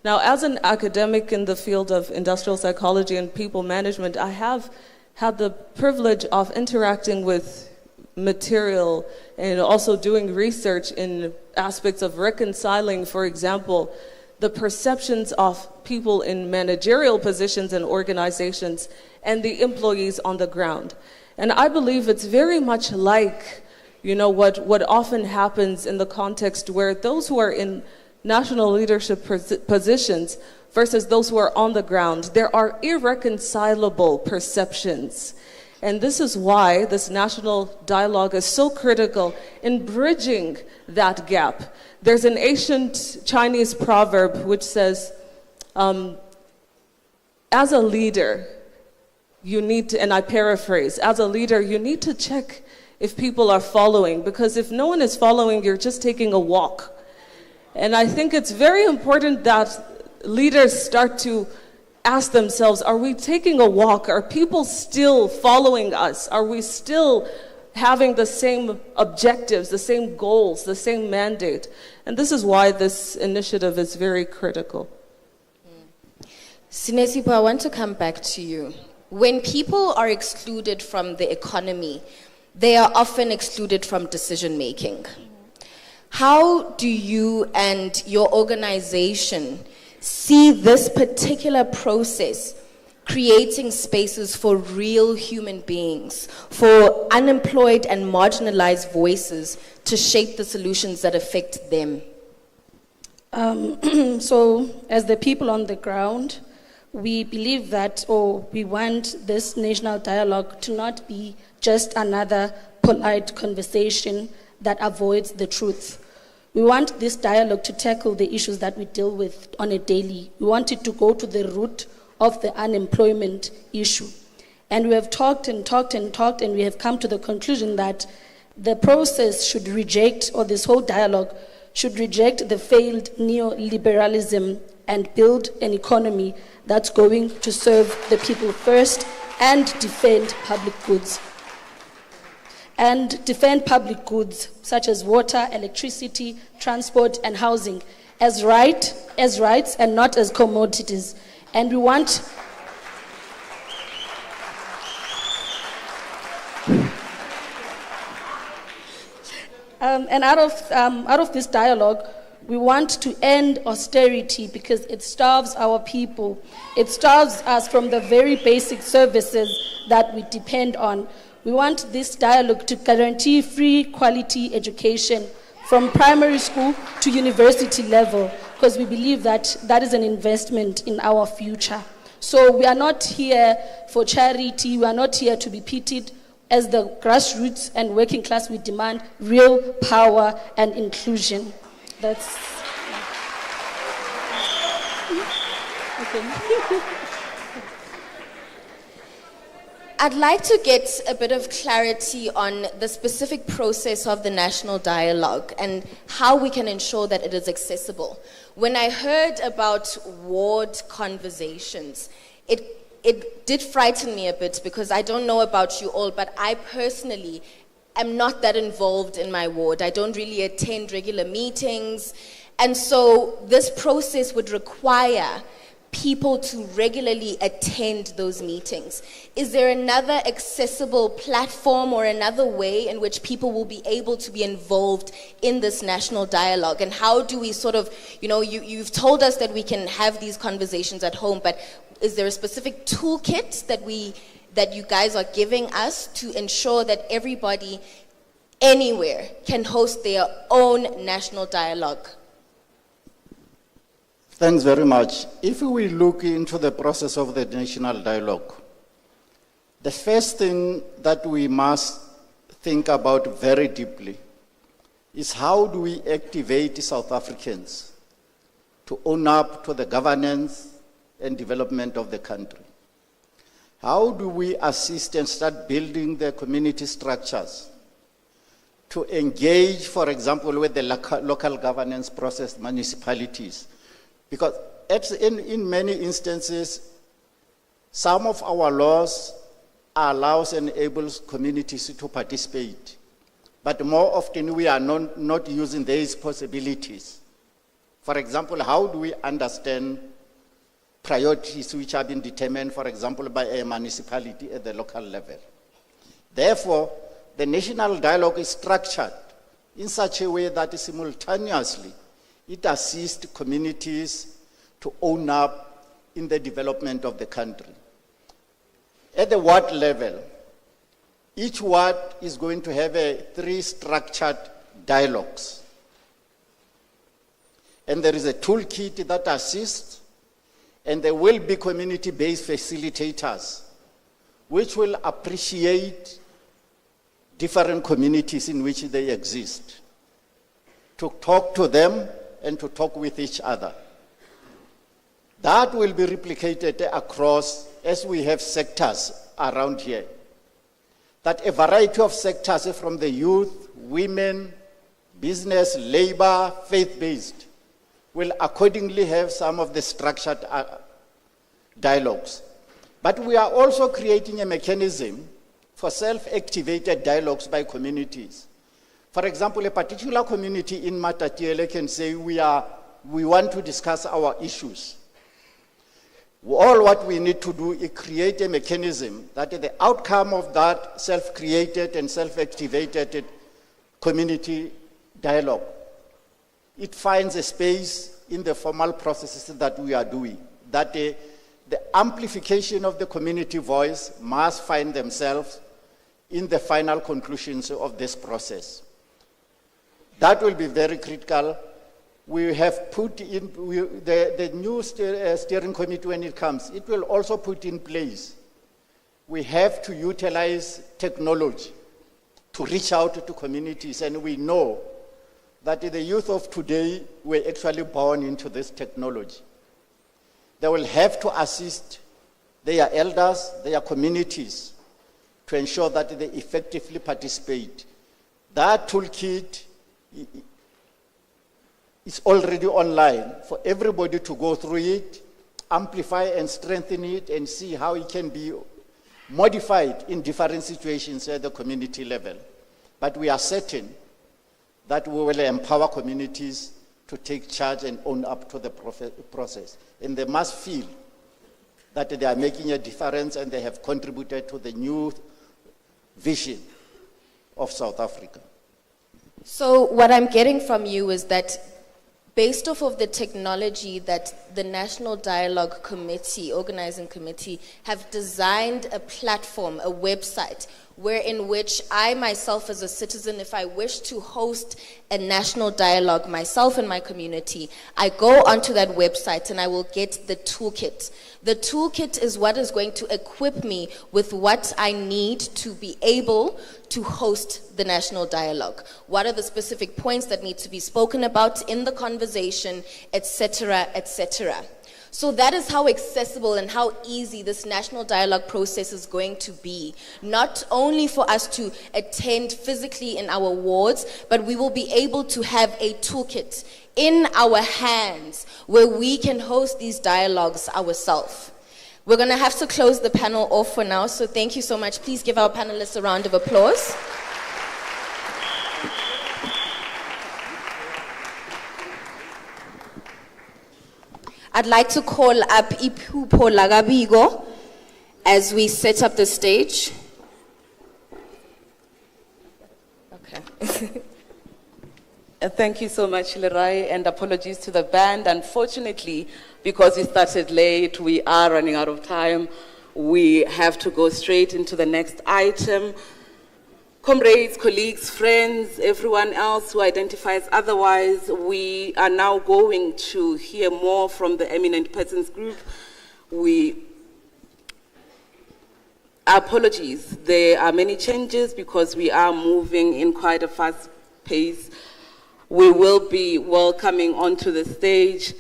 Now, as an academic in the field of industrial psychology and people management, I have had the privilege of interacting with material and also doing research in aspects of reconciling, for example, the perceptions of people in managerial positions and organizations and the employees on the ground. And I believe it's very much like, what often happens in the context where those who are in national leadership positions versus those who are on the ground, there are irreconcilable perceptions. And this is why this national dialogue is so critical in bridging that gap. There's an ancient Chinese proverb which says, as a leader, you need to, and I paraphrase, as a leader, you need to check if people are following, because if no one is following, you're just taking a walk. And I think it's very important that leaders start to ask themselves, are we taking a walk? Are people still following us? Are we still having the same objectives, the same goals, the same mandate? And this is why this initiative is very critical. Sinesipo, I want to come back to you. When people are excluded from the economy, they are often excluded from decision making. How do you and your organization see this particular process creating spaces for real human beings, for unemployed and marginalized voices to shape the solutions that affect them? So, as the people on the ground, we believe that, or we want this national dialogue to not be just another polite conversation that avoids the truth. We want this dialogue to tackle the issues that we deal with on a daily. We want it to go to the root of the unemployment issue. And we have talked and talked and talked, and we have come to the conclusion that the process should reject, or this whole dialogue should reject the failed neoliberalism and build an economy that's going to serve the people first and defend public goods. And defend public goods such as water, electricity, transport, and housing as rights and not as commodities. And we want and out of this dialogue, we want to end austerity because it starves our people. It starves us from the very basic services that we depend on. We want this dialogue to guarantee free quality education from primary school to university level, because we believe that that is an investment in our future. So we are not here for charity, we are not here to be pitied. As the grassroots and working class, we demand real power and inclusion. That's... Okay. I'd like to get a bit of clarity on the specific process of the national dialogue and how we can ensure that it is accessible. When I heard about ward conversations, it did frighten me a bit, because I don't know about you all, but I personally am not that involved in my ward. I don't really attend regular meetings. And so this process would require people to regularly attend those meetings. Is there another accessible platform or another way in which people will be able to be involved in this national dialogue? And how do we sort of, you've told us that we can have these conversations at home, but is there a specific toolkit that you guys are giving us to ensure that everybody anywhere can host their own national dialogue? Thanks very much. If we look into the process of the national dialogue, the first thing that we must think about very deeply is how do we activate South Africans to own up to the governance and development of the country? How do we assist and start building the community structures to engage, for example, with the local governance process, municipalities? Because in many instances, some of our laws allows and enables communities to participate. But more often we are not using these possibilities. For example, how do we understand priorities which have been determined, for example, by a municipality at the local level? Therefore, the national dialogue is structured in such a way that simultaneously it assists communities to own up in the development of the country. At the ward level, each ward is going to have 3 structured dialogues. And there is a toolkit that assists, and there will be community-based facilitators, which will appreciate different communities in which they exist, to talk to them and to talk with each other. That will be replicated across, as we have sectors around here, that a variety of sectors from the youth, women, business, labor, faith-based, will accordingly have some of the structured dialogues. But we are also creating a mechanism for self-activated dialogues by communities. For example, a particular community in Matatiele can say, we want to discuss our issues. All what we need to do is create a mechanism that the outcome of that self-created and self-activated community dialogue, it finds a space in the formal processes that we are doing, that the amplification of the community voice must find themselves in the final conclusions of this process. That will be very critical. We have put in, the new steering committee, when it comes, it will also put in place. We have to utilize technology to reach out to communities, and we know that the youth of today were actually born into this technology. They will have to assist their elders, their communities, to ensure that they effectively participate. That toolkit is already online for everybody to go through it, amplify and strengthen it, and see how it can be modified in different situations at the community level. But we are certain that we will empower communities to take charge and own up to the process. And they must feel that they are making a difference and they have contributed to the new vision of South Africa. So what I'm getting from you is that based off of the technology that the National Dialogue Committee, Organizing Committee, have designed a platform, a website, in which I myself as a citizen, if I wish to host a national dialogue myself and my community, I go onto that website and I will get the toolkit. The toolkit is what is going to equip me with what I need to be able to host the national dialogue. What are the specific points that need to be spoken about in the conversation, etc., etc. So that is how accessible and how easy this national dialogue process is going to be. Not only for us to attend physically in our wards, but we will be able to have a toolkit in our hands where we can host these dialogues ourselves. We're going to have to close the panel off for now, so thank you so much. Please give our panelists a round of applause. I'd like to call up Iphupho Lagabigo as we set up the stage. Okay. Thank you so much, Lerai, and apologies to the band. Unfortunately, because we started late, we are running out of time. we have to go straight into the next item. Comrades, colleagues, friends, everyone else who identifies otherwise, we are now going to hear more from the Eminent Persons Group. Apologies, there are many changes because we are moving in quite a fast pace. We will be welcoming onto the stage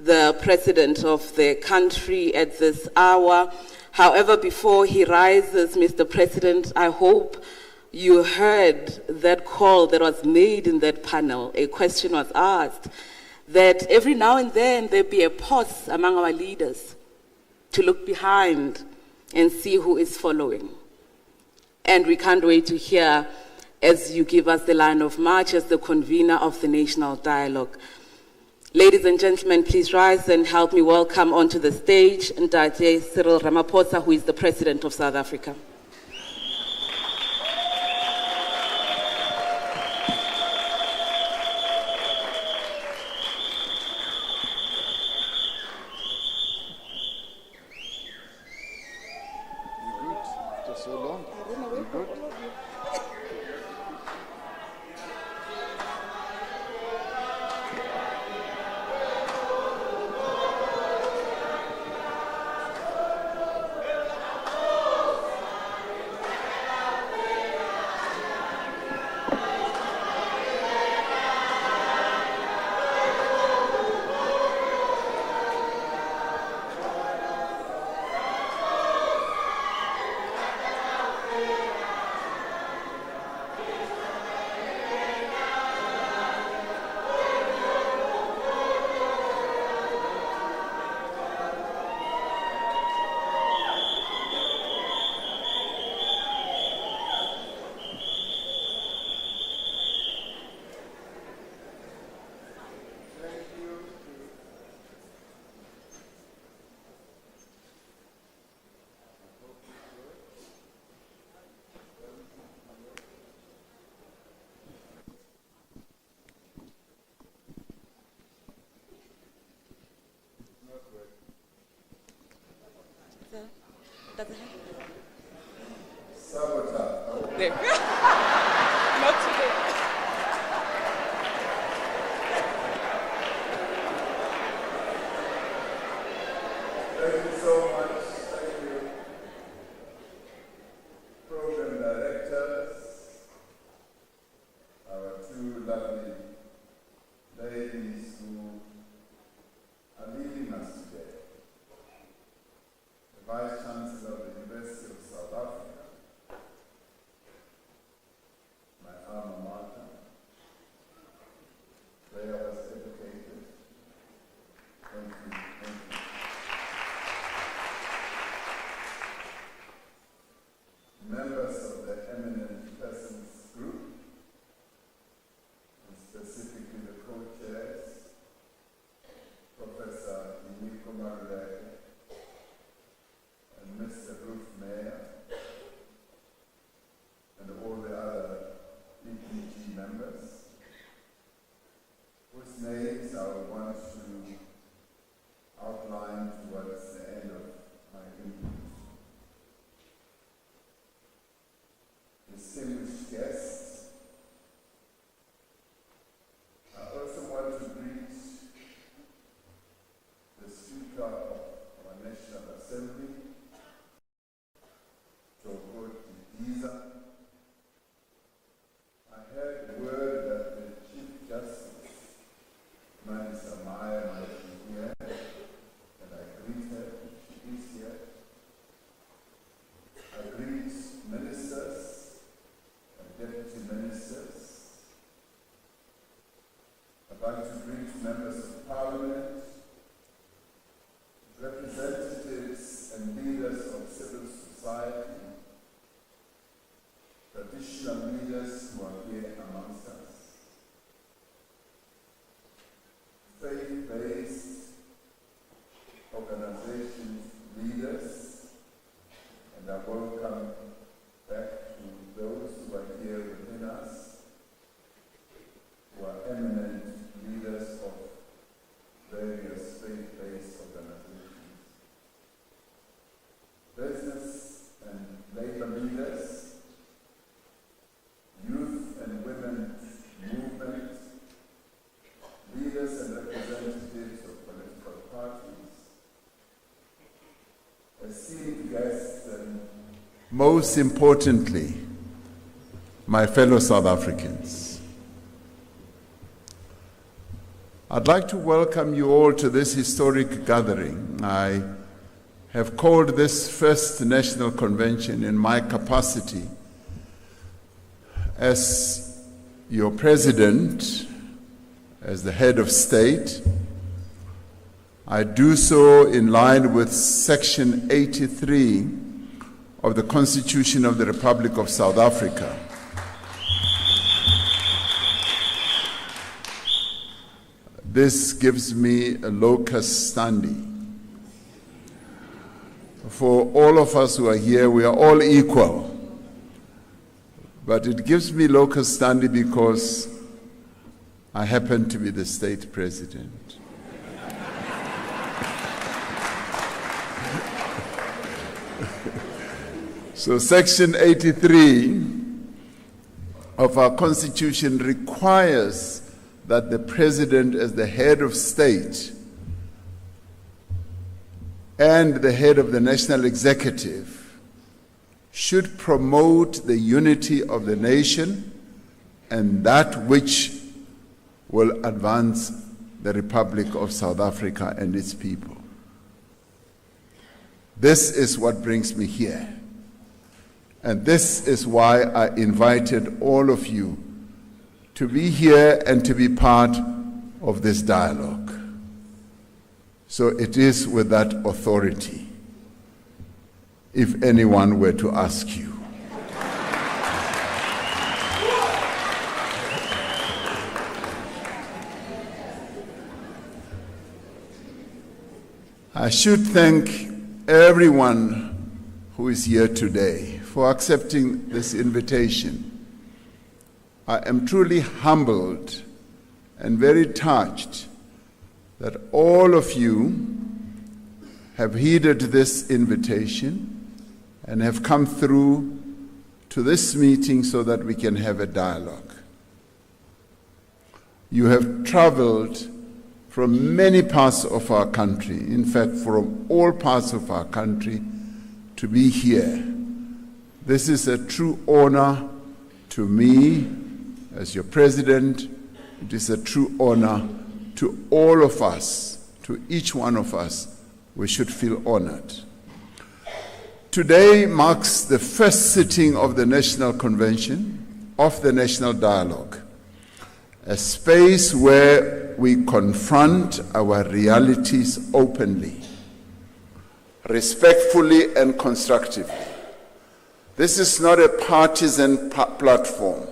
the President of the country at this hour. However, before he rises, Mr. President, I hope you heard that call that was made in that panel. A question was asked that every now and then there be a pause among our leaders to look behind and see who is following. And we can't wait to hear as you give us the line of march as the convener of the National Dialogue. Ladies and gentlemen, please rise and help me welcome onto the stage Ntate Cyril Ramaphosa, who is the President of South Africa. There. Not today. Thank you so much. Thank you. Program directors, our two lovely ladies who are leading us today. The Vice Chancellor of the University of South Africa, my alma mater, where I was educated. Thank you, thank you. Members of the Eminent Persons Group, and specifically the co-chairs, Professor Ramaphosa and Mr. Ruth Mayer, and all the other EPG members, whose names I would want to outline towards the end of my input. Distinguished guests, I also want to greet the Speaker of our National Assembly, I heard word that the Chief Justice, Minister Maya, might be here, and I greet her. She is here. I greet ministers and deputy ministers. I'd like to greet members of Parliament, representatives and leaders of civil society, traditional leaders who are here amongst us, faith-based organizations, leaders, and I welcome back to those who are here within us, who are eminent leaders of various faith-based organizations. There's most importantly, my fellow South Africans. I'd like to welcome you all to this historic gathering. I have called this first national convention in my capacity as your president, as the head of state. I do so in line with Section 83 of the Constitution of the Republic of South Africa. This gives me a locus standi. For all of us who are here, we are all equal. But it gives me locus standi because I happen to be the state president. So Section 83 of our Constitution requires that the President, as the head of state and the head of the National Executive, should promote the unity of the nation and that which will advance the Republic of South Africa and its people. This is what brings me here. And this is why I invited all of you to be here and to be part of this dialogue. So it is with that authority, if anyone were to ask you. I should thank everyone who is here today for accepting this invitation. I am truly humbled and very touched that all of you have heeded this invitation and have come through to this meeting so that we can have a dialogue. You have traveled from many parts of our country, in fact from all parts of our country, to be here. This is a true honor to me as your president. It is a true honor to all of us, to each one of us. We should feel honored. Today marks the first sitting of the National Convention of the National Dialogue, a space where we confront our realities openly, respectfully and constructively. This is not a partisan platform.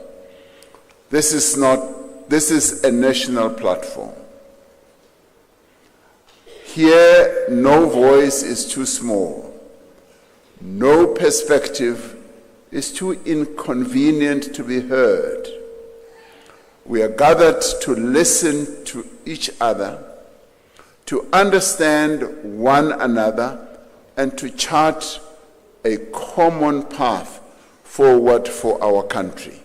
This is a national platform. Here, no voice is too small. No perspective is too inconvenient to be heard. We are gathered to listen to each other, to understand one another, and to chart a common path forward for our country.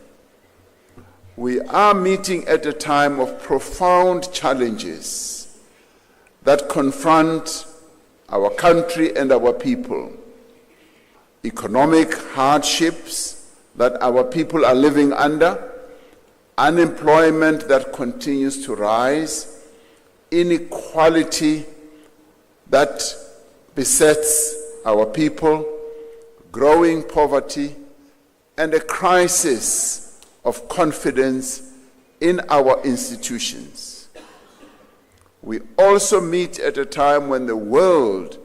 We are meeting at a time of profound challenges that confront our country and our people. Economic hardships that our people are living under, unemployment that continues to rise, inequality that besets our people, growing poverty, and a crisis of confidence in our institutions. We also meet at a time when the world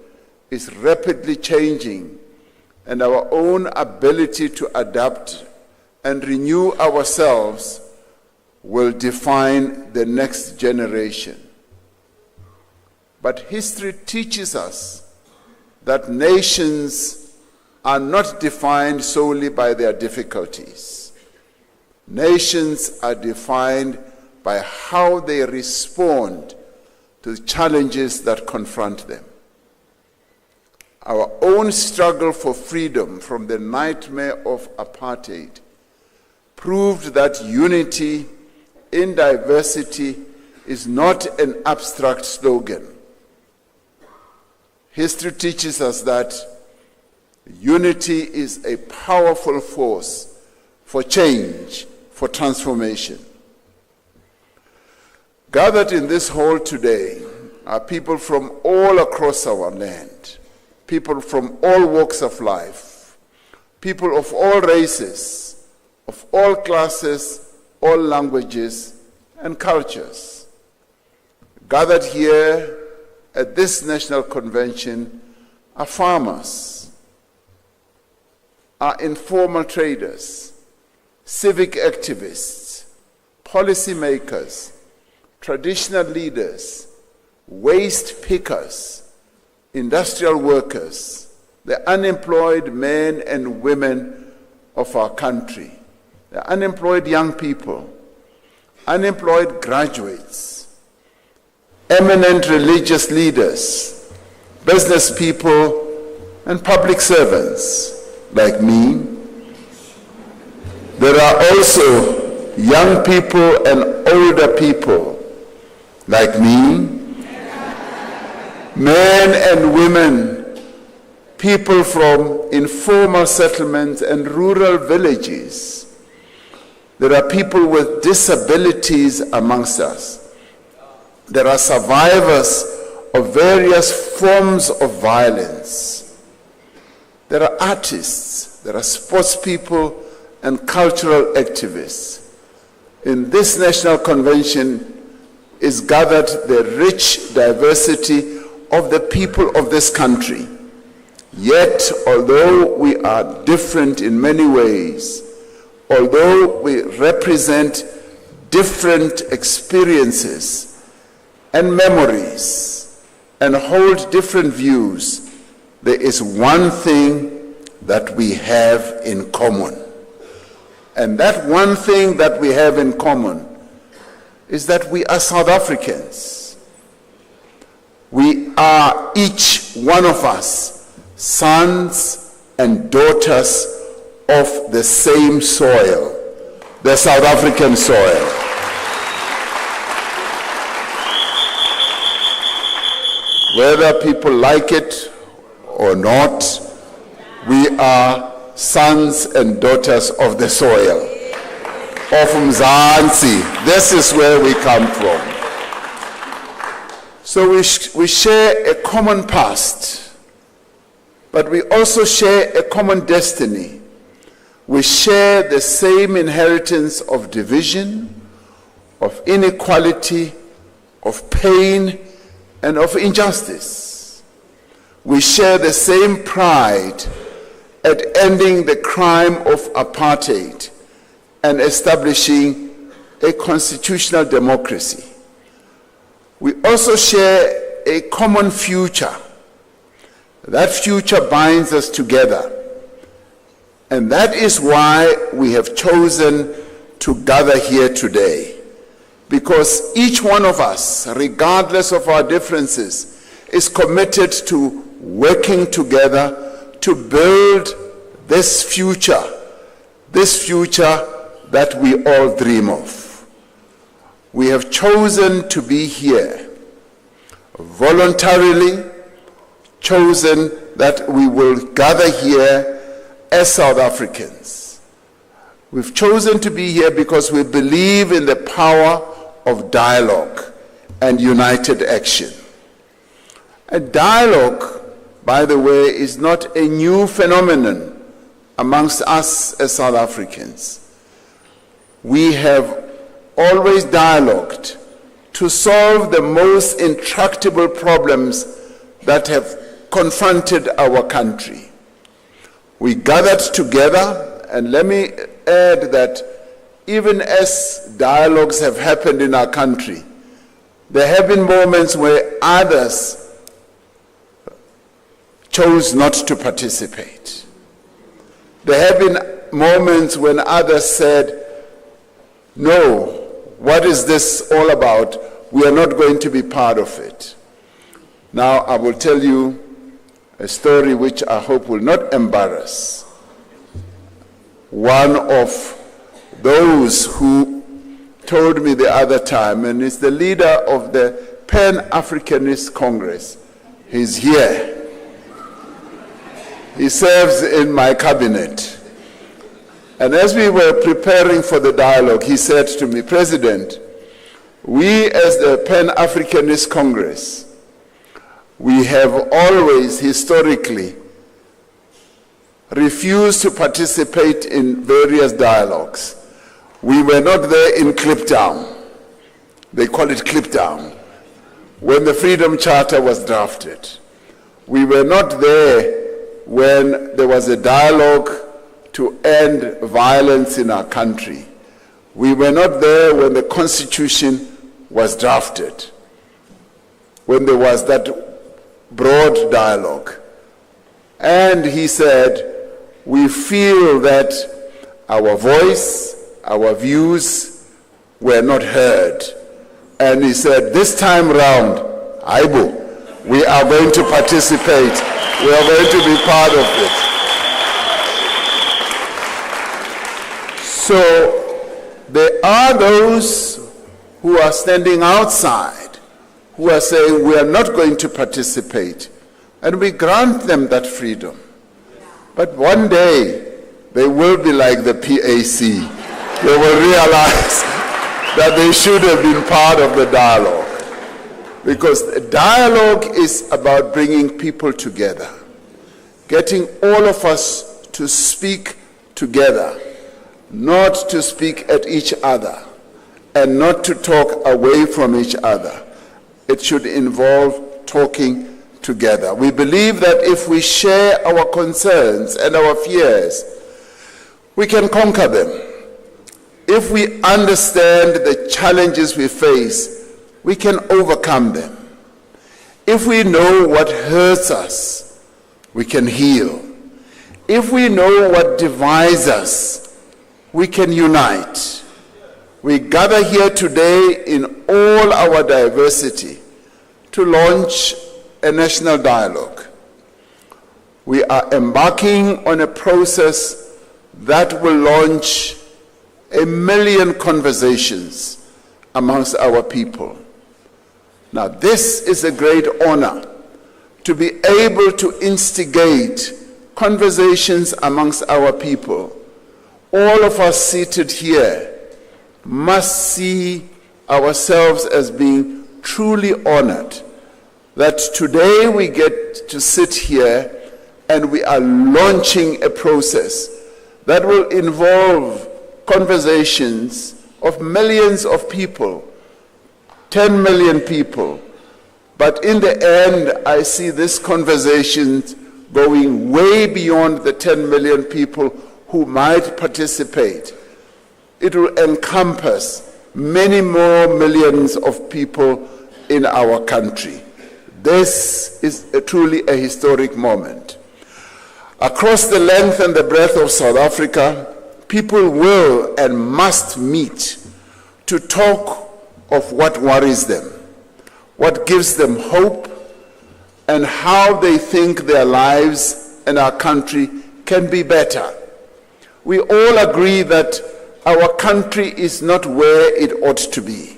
is rapidly changing and our own ability to adapt and renew ourselves will define the next generation. But history teaches us that nations are not defined solely by their difficulties. Nations are defined by how they respond to the challenges that confront them. Our own struggle for freedom from the nightmare of apartheid proved that unity in diversity is not an abstract slogan. History teaches us that Unity is a powerful force for change, for transformation. Gathered in this hall today are people from all across our land, people from all walks of life, people of all races, of all classes, all languages and cultures. Gathered here at this national convention are farmers, are informal traders, civic activists, policymakers, traditional leaders, waste pickers, industrial workers, the unemployed men and women of our country, the unemployed young people, unemployed graduates, eminent religious leaders, business people, and public servants like me. There are also young people and older people like me, men and women, people from informal settlements and rural villages. There are people with disabilities amongst us. There are survivors of various forms of violence. There are artists, there are sports people and cultural activists. In this national convention is gathered the rich diversity of the people of this country. Yet, although we are different in many ways, although we represent different experiences and memories and hold different views, there is one thing that we have in common. And that one thing that we have in common is that we are South Africans. We are, each one of us, sons and daughters of the same soil, the South African soil. Whether people like it or not, we are sons and daughters of the soil, of Mzansi. This is where we come from. So we share a common past, but we also share a common destiny. We share the same inheritance of division, of inequality, of pain, and of injustice. We share the same pride at ending the crime of apartheid and establishing a constitutional democracy. We also share a common future. That future binds us together. And that is why we have chosen to gather here today. Because each one of us, regardless of our differences, is committed to working together to build this future that we all dream of. We have chosen to be here, voluntarily chosen that we will gather here as South Africans. We've chosen to be here because we believe in the power of dialogue and united action. A dialogue, by the way, is not a new phenomenon amongst us as South Africans. We have always dialogued to solve the most intractable problems that have confronted our country. We gathered together, and let me add that even as dialogues have happened in our country, there have been moments where others chose not to participate. There have been moments when others said, no, what is this all about? We are not going to be part of it. Now I will tell you a story which I hope will not embarrass one of those who told me the other time, and is the leader of the Pan-Africanist Congress. He's here. He serves in my cabinet. And as we were preparing for the dialogue, he said to me, President, we as the Pan-Africanist Congress, we have always historically refused to participate in various dialogues. We were not there in Cliptown. They call it Cliptown. When the Freedom Charter was drafted. We were not there when there was a dialogue to end violence in our country. We were not there when the Constitution was drafted, when there was that broad dialogue. And he said, we feel that our voice, our views were not heard. And he said, this time round, Aibu, we are going to participate. We are going to be part of it. So there are those who are standing outside, who are saying we are not going to participate. And we grant them that freedom. But one day, they will be like the PAC. They will realize that they should have been part of the dialogue. Because the dialogue is about bringing people together, getting all of us to speak together, not to speak at each other, and not to talk away from each other. It should involve talking together. We believe that if we share our concerns and our fears, we can conquer them. If we understand the challenges we face, we can overcome them. If we know what hurts us, we can heal. If we know what divides us, we can unite. We gather here today in all our diversity to launch a national dialogue. We are embarking on a process that will launch 1 million conversations amongst our people. Now, this is a great honor, to be able to instigate conversations amongst our people. All of us seated here must see ourselves as being truly honored that today we get to sit here and we are launching a process that will involve conversations of millions of people, 10 million people. But in the end, I see this conversation going way beyond the 10 million people who might participate. It will encompass many more millions of people in our country. This is truly a historic moment. Across the length and the breadth of South Africa, people will and must meet to talk of what worries them, what gives them hope, and how they think their lives and our country can be better. We all agree that our country is not where it ought to be.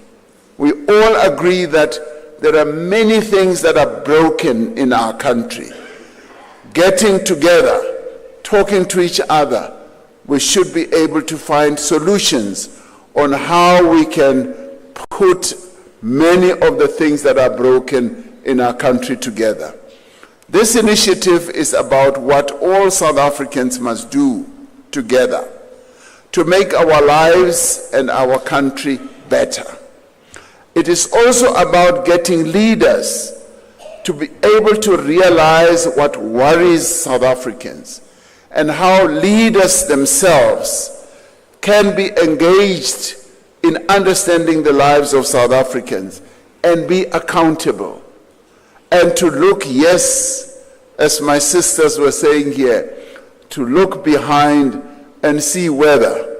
We all agree that there are many things that are broken in our country. Getting together, talking to each other, we should be able to find solutions on how we can put many of the things that are broken in our country together. This initiative is about what all South Africans must do together to make our lives and our country better. It is also about getting leaders to be able to realize what worries South Africans and how leaders themselves can be engaged in understanding the lives of South Africans and be accountable. And to look, yes, as my sisters were saying here, to look behind and see whether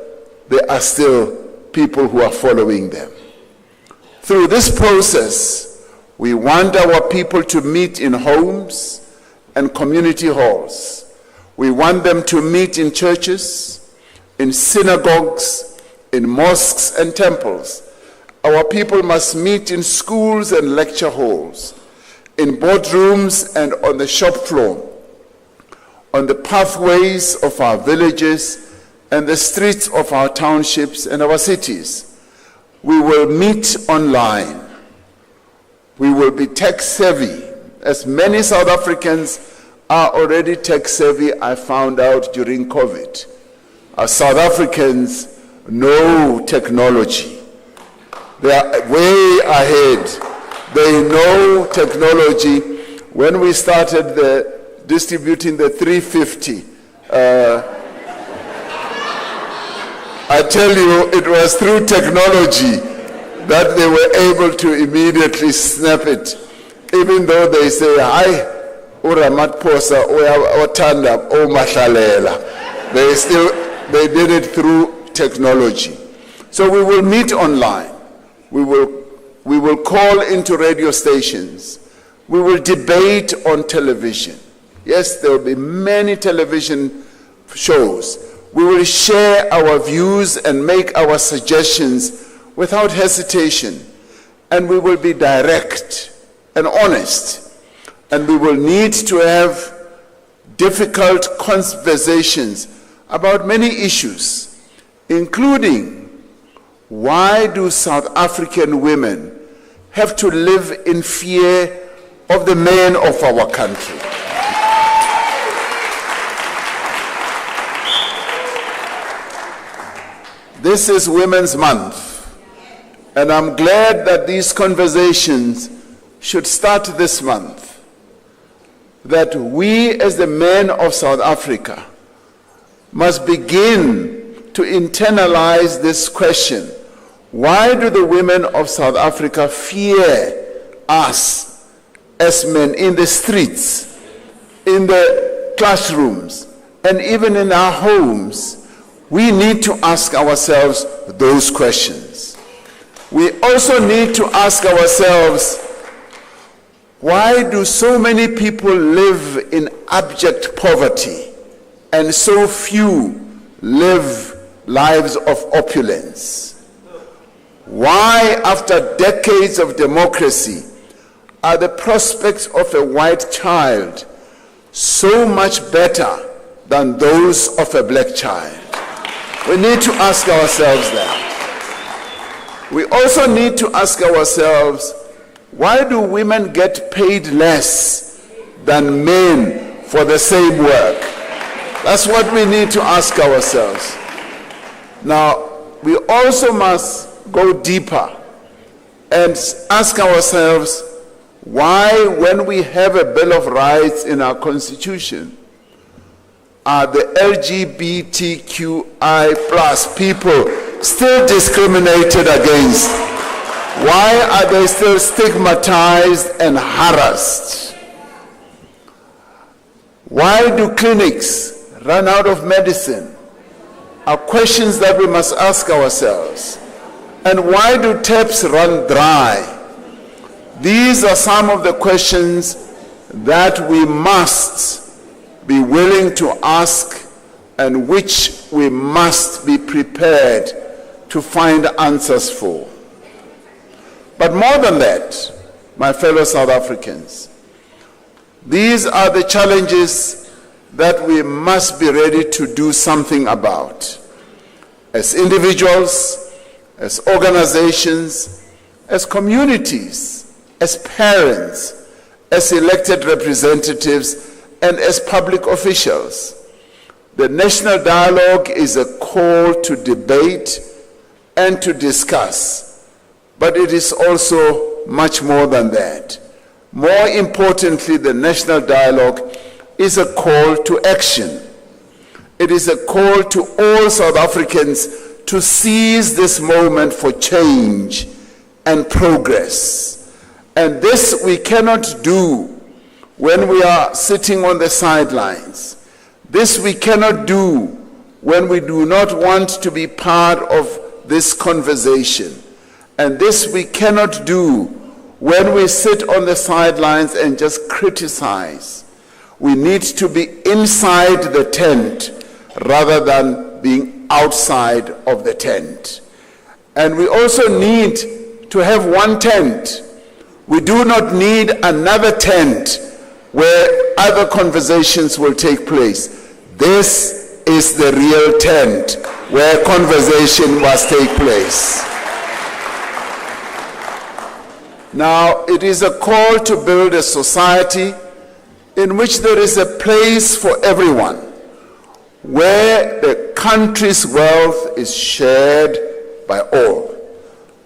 there are still people who are following them. Through this process, we want our people to meet in homes and community halls. We want them to meet in churches, in synagogues, in mosques and temples. Our people must meet in schools and lecture halls, in boardrooms and on the shop floor. on the pathways of our villages and the streets of our townships and our cities. We will meet online. We will be tech savvy, as many South Africans are already tech savvy, I found out during COVID. Our South Africans know technology. They are way ahead. They know technology. When we started distributing the 350, I tell you, it was through technology that they were able to immediately snap it. Even though they say, hi, Ramaphosa, Otanda, Mahlalela. They did it through technology. So we will meet online. We will call into radio stations. We will debate on television. Yes, there will be many television shows. We will share our views and make our suggestions without hesitation. And we will be direct and honest. And we will need to have difficult conversations about many issues, including why do South African women have to live in fear of the men of our country? This is Women's Month, and I'm glad that these conversations should start this month, that we as the men of South Africa must begin to internalize this question. Why do the women of South Africa fear us as men in the streets, in the classrooms, and even in our homes? We need to ask ourselves those questions. We also need to ask ourselves, why do so many people live in abject poverty and so few live lives of opulence? Why, after decades of democracy, are the prospects of a white child so much better than those of a black child? We need to ask ourselves that. We also need to ask ourselves, why do women get paid less than men for the same work? That's what we need to ask ourselves. Now, we also must go deeper and ask ourselves, why, when we have a Bill of Rights in our Constitution, are the LGBTQI+ people still discriminated against? Why are they still stigmatized and harassed? Why do clinics run out of medicine? Are questions that we must ask ourselves. And why do taps run dry? These are some of the questions that we must be willing to ask and which we must be prepared to find answers for. But more than that, my fellow South Africans, these are the challenges that we must be ready to do something about. As individuals, as organizations, as communities, as parents, as elected representatives, and as public officials. The national dialogue is a call to debate and to discuss, but it is also much more than that. More importantly, the national dialogue is a call to action. It is a call to all South Africans to seize this moment for change and progress. And this we cannot do when we are sitting on the sidelines. This we cannot do when we do not want to be part of this conversation. And this we cannot do when we sit on the sidelines and just criticize. We need to be inside the tent rather than being outside of the tent. And we also need to have one tent. We do not need another tent where other conversations will take place. This is the real tent where conversation must take place. Now, it is a call to build a society in which there is a place for everyone, where the country's wealth is shared by all.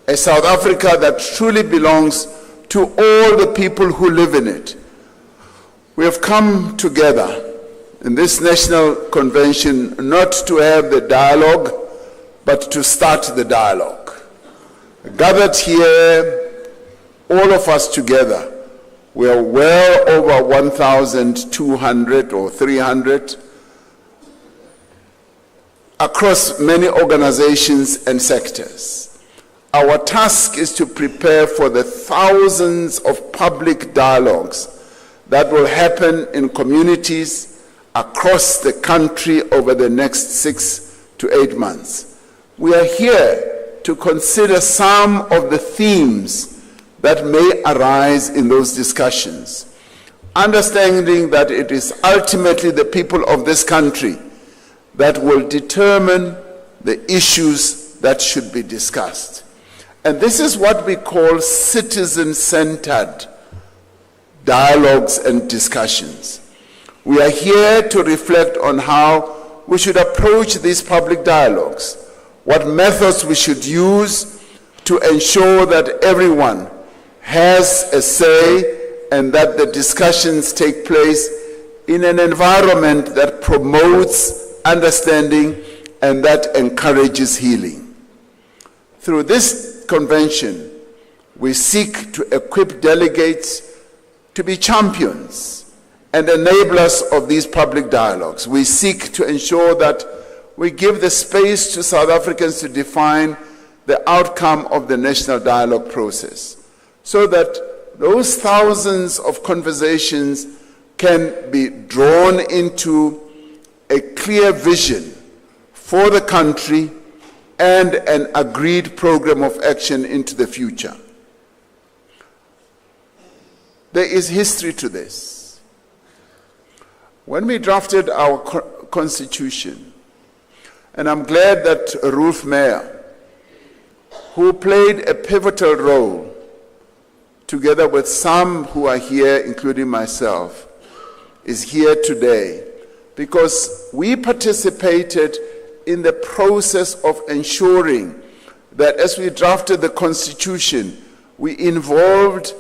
A South Africa that truly belongs to all the people who live in it. We have come together in this national convention not to have the dialogue, but to start the dialogue. Gathered here, all of us together, we are well over 1,200 or 300 across many organizations and sectors. Our task is to prepare for the thousands of public dialogues that will happen in communities across the country over the next 6 to 8 months. We are here to consider some of the themes that may arise in those discussions, understanding that it is ultimately the people of this country that will determine the issues that should be discussed. And this is what we call citizen-centered dialogues and discussions. We are here to reflect on how we should approach these public dialogues, what methods we should use to ensure that everyone has a say and that the discussions take place in an environment that promotes understanding and that encourages healing. Through this convention, we seek to equip delegates to be champions and enablers of these public dialogues. We seek to ensure that we give the space to South Africans to define the outcome of the national dialogue process, so that those thousands of conversations can be drawn into a clear vision for the country and an agreed program of action into the future. There is history to this. When we drafted our constitution, and I'm glad that Ruth Meyer, who played a pivotal role together with some who are here, including myself, is here today, because we participated in the process of ensuring that as we drafted the Constitution, we involved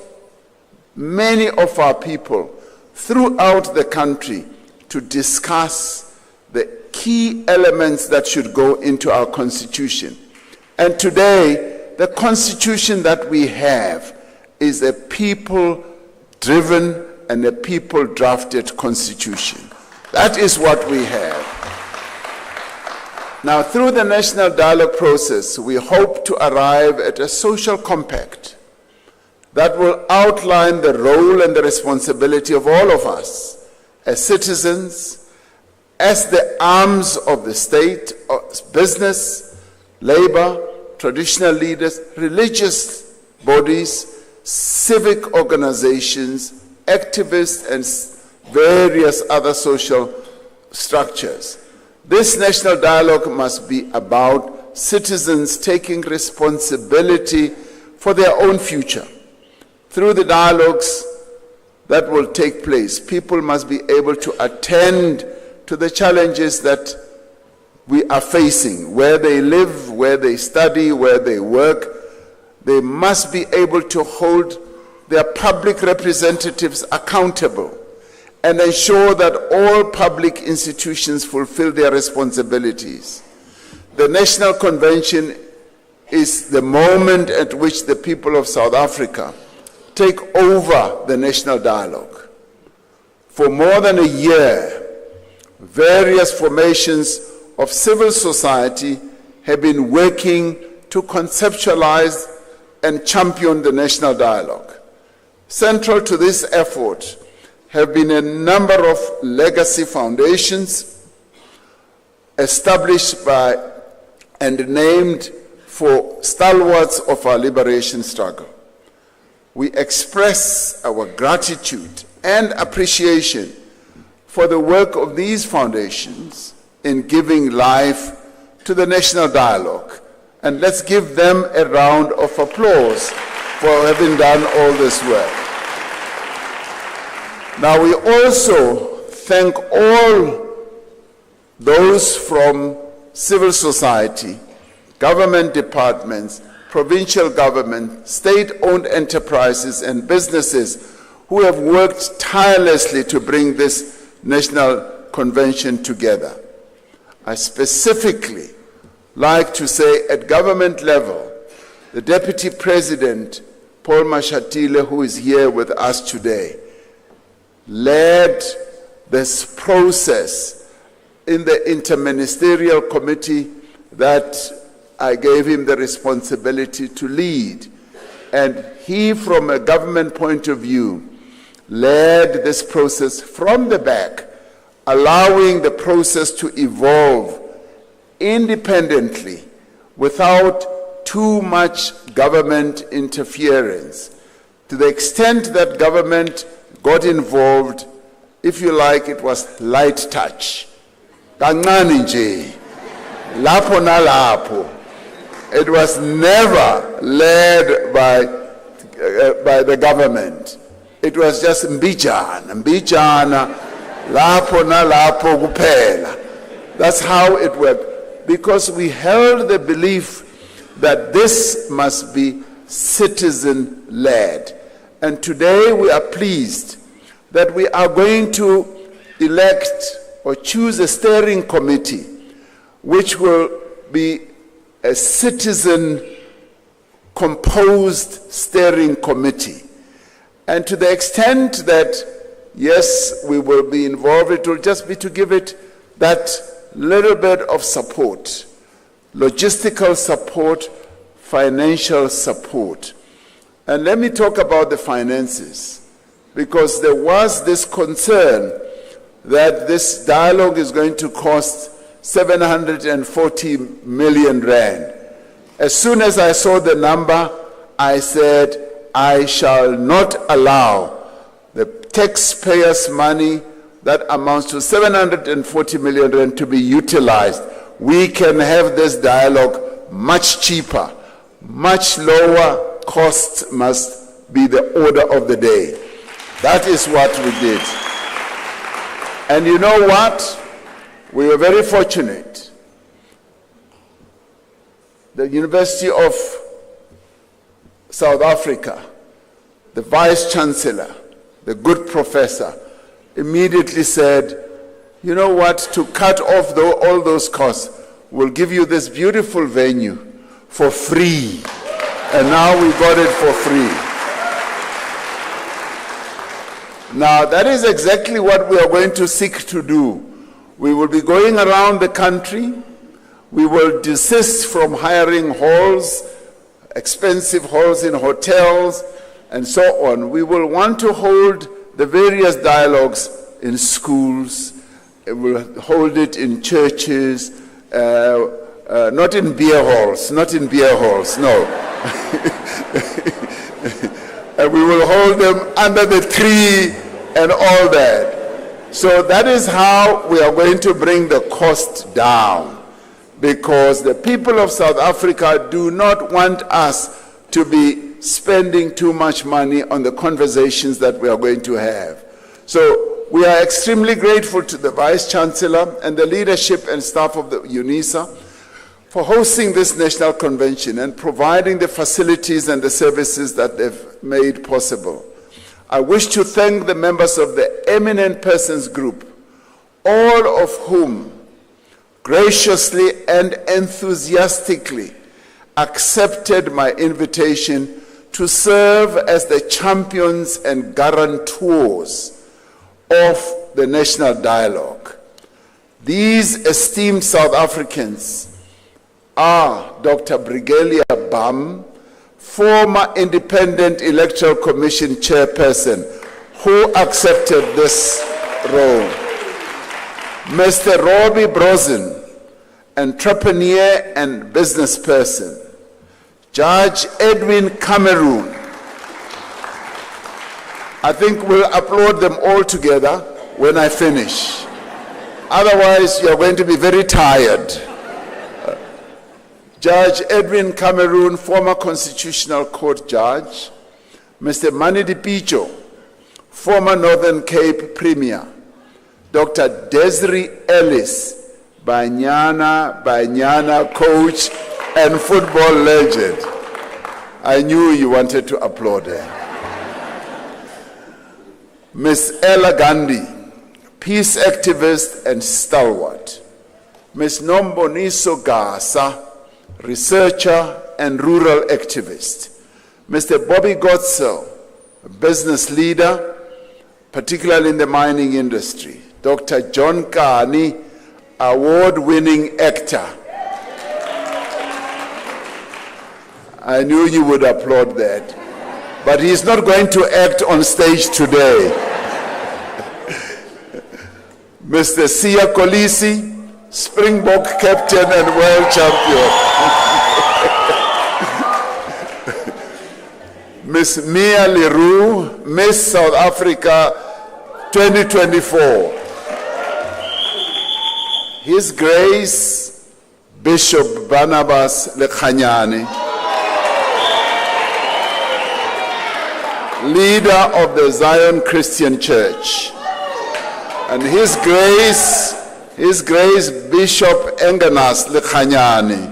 many of our people throughout the country to discuss the key elements that should go into our Constitution. And today, the Constitution that we have is a people-driven and a people-drafted Constitution. That is what we have. Now, through the national dialogue process, we hope to arrive at a social compact that will outline the role and the responsibility of all of us as citizens, as the arms of the state, business, labor, traditional leaders, religious bodies, civic organizations, activists, and various other social structures. This national dialogue must be about citizens taking responsibility for their own future. Through the dialogues that will take place, people must be able to attend to the challenges that we are facing, where they live, where they study, where they work. They must be able to hold their public representatives accountable and ensure that all public institutions fulfill their responsibilities. The National Convention is the moment at which the people of South Africa take over the national dialogue. For more than a year, various formations of civil society have been working to conceptualize and champion the national dialogue. Central to this effort have been a number of legacy foundations established by and named for stalwarts of our liberation struggle. We express our gratitude and appreciation for the work of these foundations in giving life to the national dialogue. And let's give them a round of applause for having done all this work. Now, we also thank all those from civil society, government departments, provincial government, state-owned enterprises and businesses who have worked tirelessly to bring this national convention together. I specifically like to say at government level, the Deputy President, Paul Mashatile, who is here with us today, led this process in the interministerial committee that I gave him the responsibility to lead. And he, from a government point of view, led this process from the back, allowing the process to evolve independently without too much government interference. To the extent that government got involved, if you like, it was light touch. Kancane nje, lapho nalapho. It was never led by the government. It was just mbijana, lapho nalapho kuphela. That's how it worked. Because we held the belief that this must be citizen-led. And today we are pleased that we are going to elect or choose a steering committee which will be a citizen-composed steering committee. And to the extent that, yes, we will be involved, it will just be to give it that little bit of support, logistical support, financial support. And let me talk about the finances, because there was this concern that this dialogue is going to cost 740 million rand. As soon as I saw the number, I said, I shall not allow the taxpayers' money that amounts to 740 million rand to be utilized. We can have this dialogue much cheaper, much lower. Costs must be the order of the day. That is what we did. And you know what? We were very fortunate. The University of South Africa, the Vice Chancellor, the good professor, immediately said, you know what, to cut off all those costs, we'll give you this beautiful venue for free. And now we got it for free. Now, that is exactly what we are going to seek to do. We will be going around the country. We will desist from hiring halls, expensive halls in hotels, and so on. We will want to hold the various dialogues in schools. We will hold it in churches, not in beer halls, no. And we will hold them under the tree and all that. So that is how we are going to bring the cost down, because the people of South Africa do not want us to be spending too much money on the conversations that we are going to have. So we are extremely grateful to the Vice Chancellor and the leadership and staff of the UNISA for hosting this national convention and providing the facilities and the services that they've made possible. I wish to thank the members of the Eminent Persons Group, all of whom graciously and enthusiastically accepted my invitation to serve as the champions and guarantors of the national dialogue. These esteemed South Africans are Dr. Brigelia Bam, former Independent Electoral Commission chairperson, who accepted this role. Mr. Robbie Brosen, entrepreneur and business person. Judge Edwin Cameroon, I think we'll applaud them all together when I finish. Otherwise, you're going to be very tired. Judge Edwin Cameroon, former Constitutional Court judge. Mr. Mani Dipicho, former Northern Cape Premier. Dr. Desiree Ellis, Banyana coach and football legend. I knew you wanted to applaud her. Ms. Ella Gandhi, peace activist and stalwart. Ms. Nomboniso Gasa, researcher and rural activist. Mr. Bobby Gotzel, a business leader, particularly in the mining industry. Dr. John Kani, award-winning actor. I knew you would applaud that. But he's not going to act on stage today. Mr. Siya Kolisi, Springbok captain and world champion. Miss Mia Leroux, Miss South Africa 2024. His Grace, Bishop Barnabas Lekhanyane, leader of the Zion Christian Church, and His Grace Bishop Enganas Lekhanyane,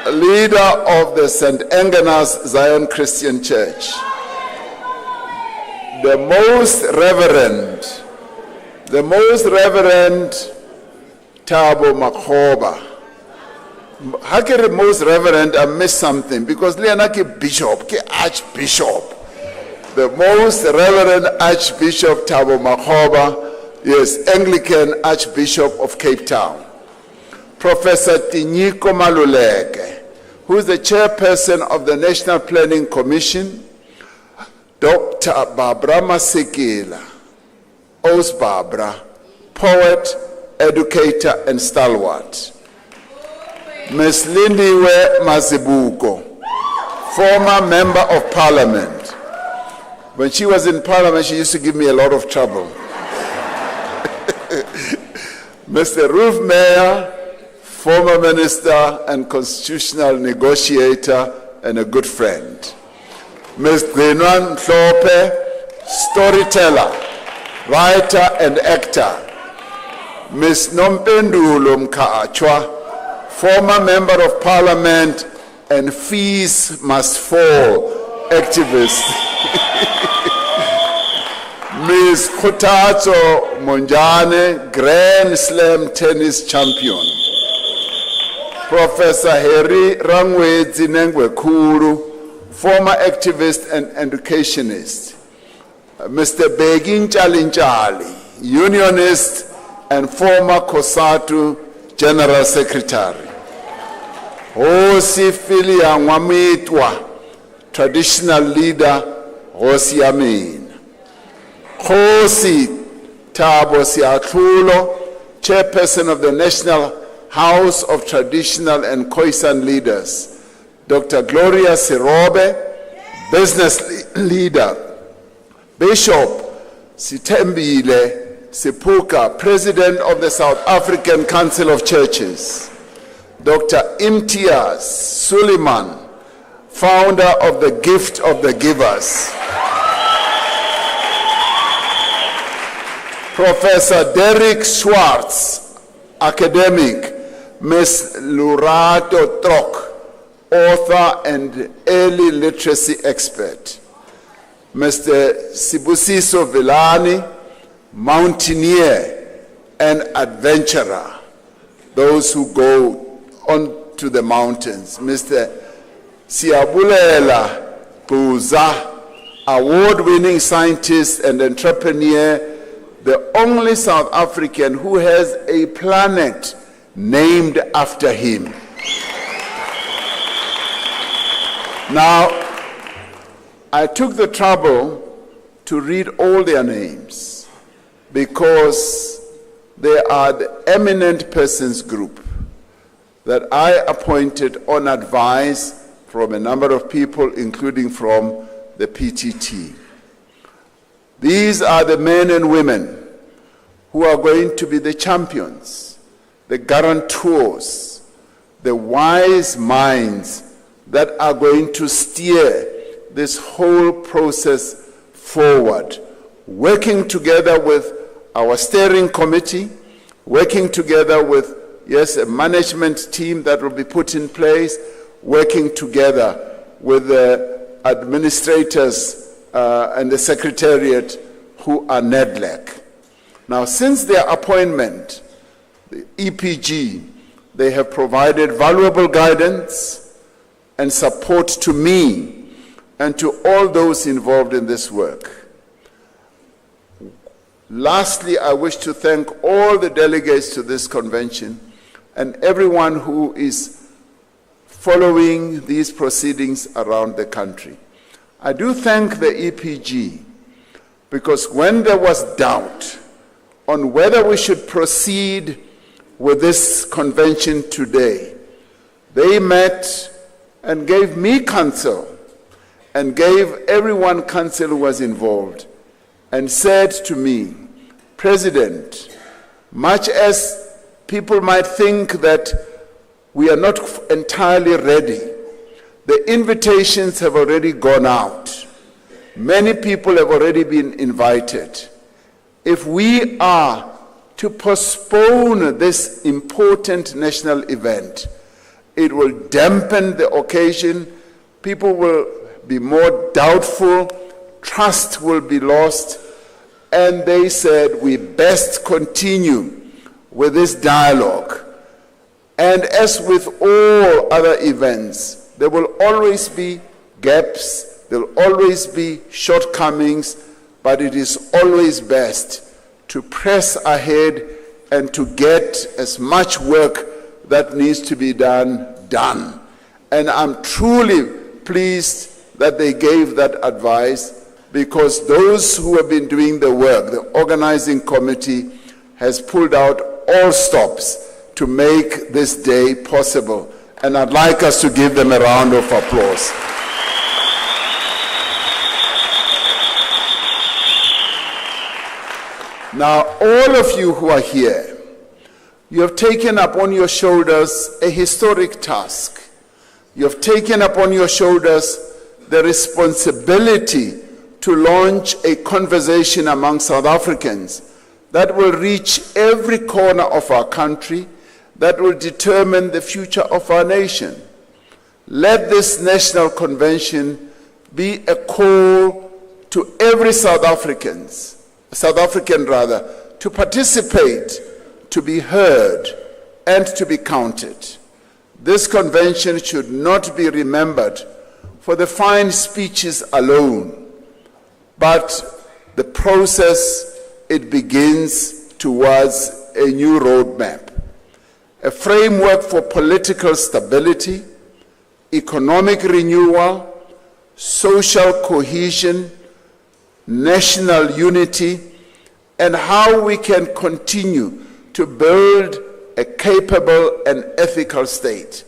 leader of the St. Enganas Zion Christian Church, the most reverend Thabo Makgoba. How can the most reverend, I missed something, because Leonaki Bishop, Archbishop, the most reverend Archbishop Thabo Makgoba, yes, Anglican Archbishop of Cape Town. Professor Tinyiko Maluleke, who is the chairperson of the National Planning Commission. Dr. Barbara Masekela, Os Barbara, poet, educator, and stalwart. Ms. Lindiwe Mazibuko, former member of parliament. When she was in parliament, she used to give me a lot of trouble. Mr. Ruth Meyer, former minister and constitutional negotiator and a good friend. Ms. Gwenwan Mhlope, storyteller, writer and actor. Ms. Nompendulo Mkaachwa, former member of parliament and fees must fall activist. Ms. Khutazo Monjane, Grand Slam tennis champion. Professor Harry Rangwedzi Nengwekulu, former activist and educationist. Mr. Begin Chalinchali, unionist and former COSATU General Secretary. Hosi Filia Nwamitwa, traditional leader, Hosi Amin. Hosi Thabo Siatlulo, chairperson of the National House of Traditional and Khoisan Leaders. Dr. Gloria Sirobe, business leader. Bishop Sitembile Sipuka, president of the South African Council of Churches. Dr. Imtiaz Suleiman, founder of the Gift of the Givers. Professor Derek Schwartz, academic. Ms. Lurato Trok, author and early literacy expert. Mr. Sibusiso Vilani, mountaineer and adventurer, those who go on to the mountains. Mr. Siabulela Buza, award-winning scientist and entrepreneur, the only South African who has a planet named after him. Now, I took the trouble to read all their names because they are the eminent persons group that I appointed on advice from a number of people, including from the PTT. These are the men and women who are going to be the champions, the guarantors, the wise minds that are going to steer this whole process forward, working together with our steering committee, working together with, yes, a management team that will be put in place, working together with the administrators and the secretariat who are NEDLEC. Now, since their appointment, the EPG, they have provided valuable guidance and support to me and to all those involved in this work. Lastly, I wish to thank all the delegates to this convention and everyone who is following these proceedings around the country. I do thank the EPG because when there was doubt on whether we should proceed with this convention today, they met and gave me counsel and gave everyone counsel who was involved and said to me, President, much as people might think that we are not entirely ready, the invitations have already gone out. Many people have already been invited. If we are to postpone this important national event, it will dampen the occasion, people will be more doubtful, trust will be lost, and they said we best continue with this dialogue. And as with all other events, there will always be gaps, there will always be shortcomings, but it is always best to press ahead and to get as much work that needs to be done. And I'm truly pleased that they gave that advice, because those who have been doing the work, the organizing committee, has pulled out all stops to make this day possible. And I'd like us to give them a round of applause. Now, all of you who are here, you have taken upon your shoulders a historic task. You have taken upon your shoulders the responsibility to launch a conversation among South Africans that will reach every corner of our country, that will determine the future of our nation. Let this national convention be a call to every South African to participate, to be heard, and to be counted. This convention should not be remembered for the fine speeches alone, but the process it begins towards a new roadmap, a framework for political stability, economic renewal, social cohesion, national unity, and how we can continue to build a capable and ethical state.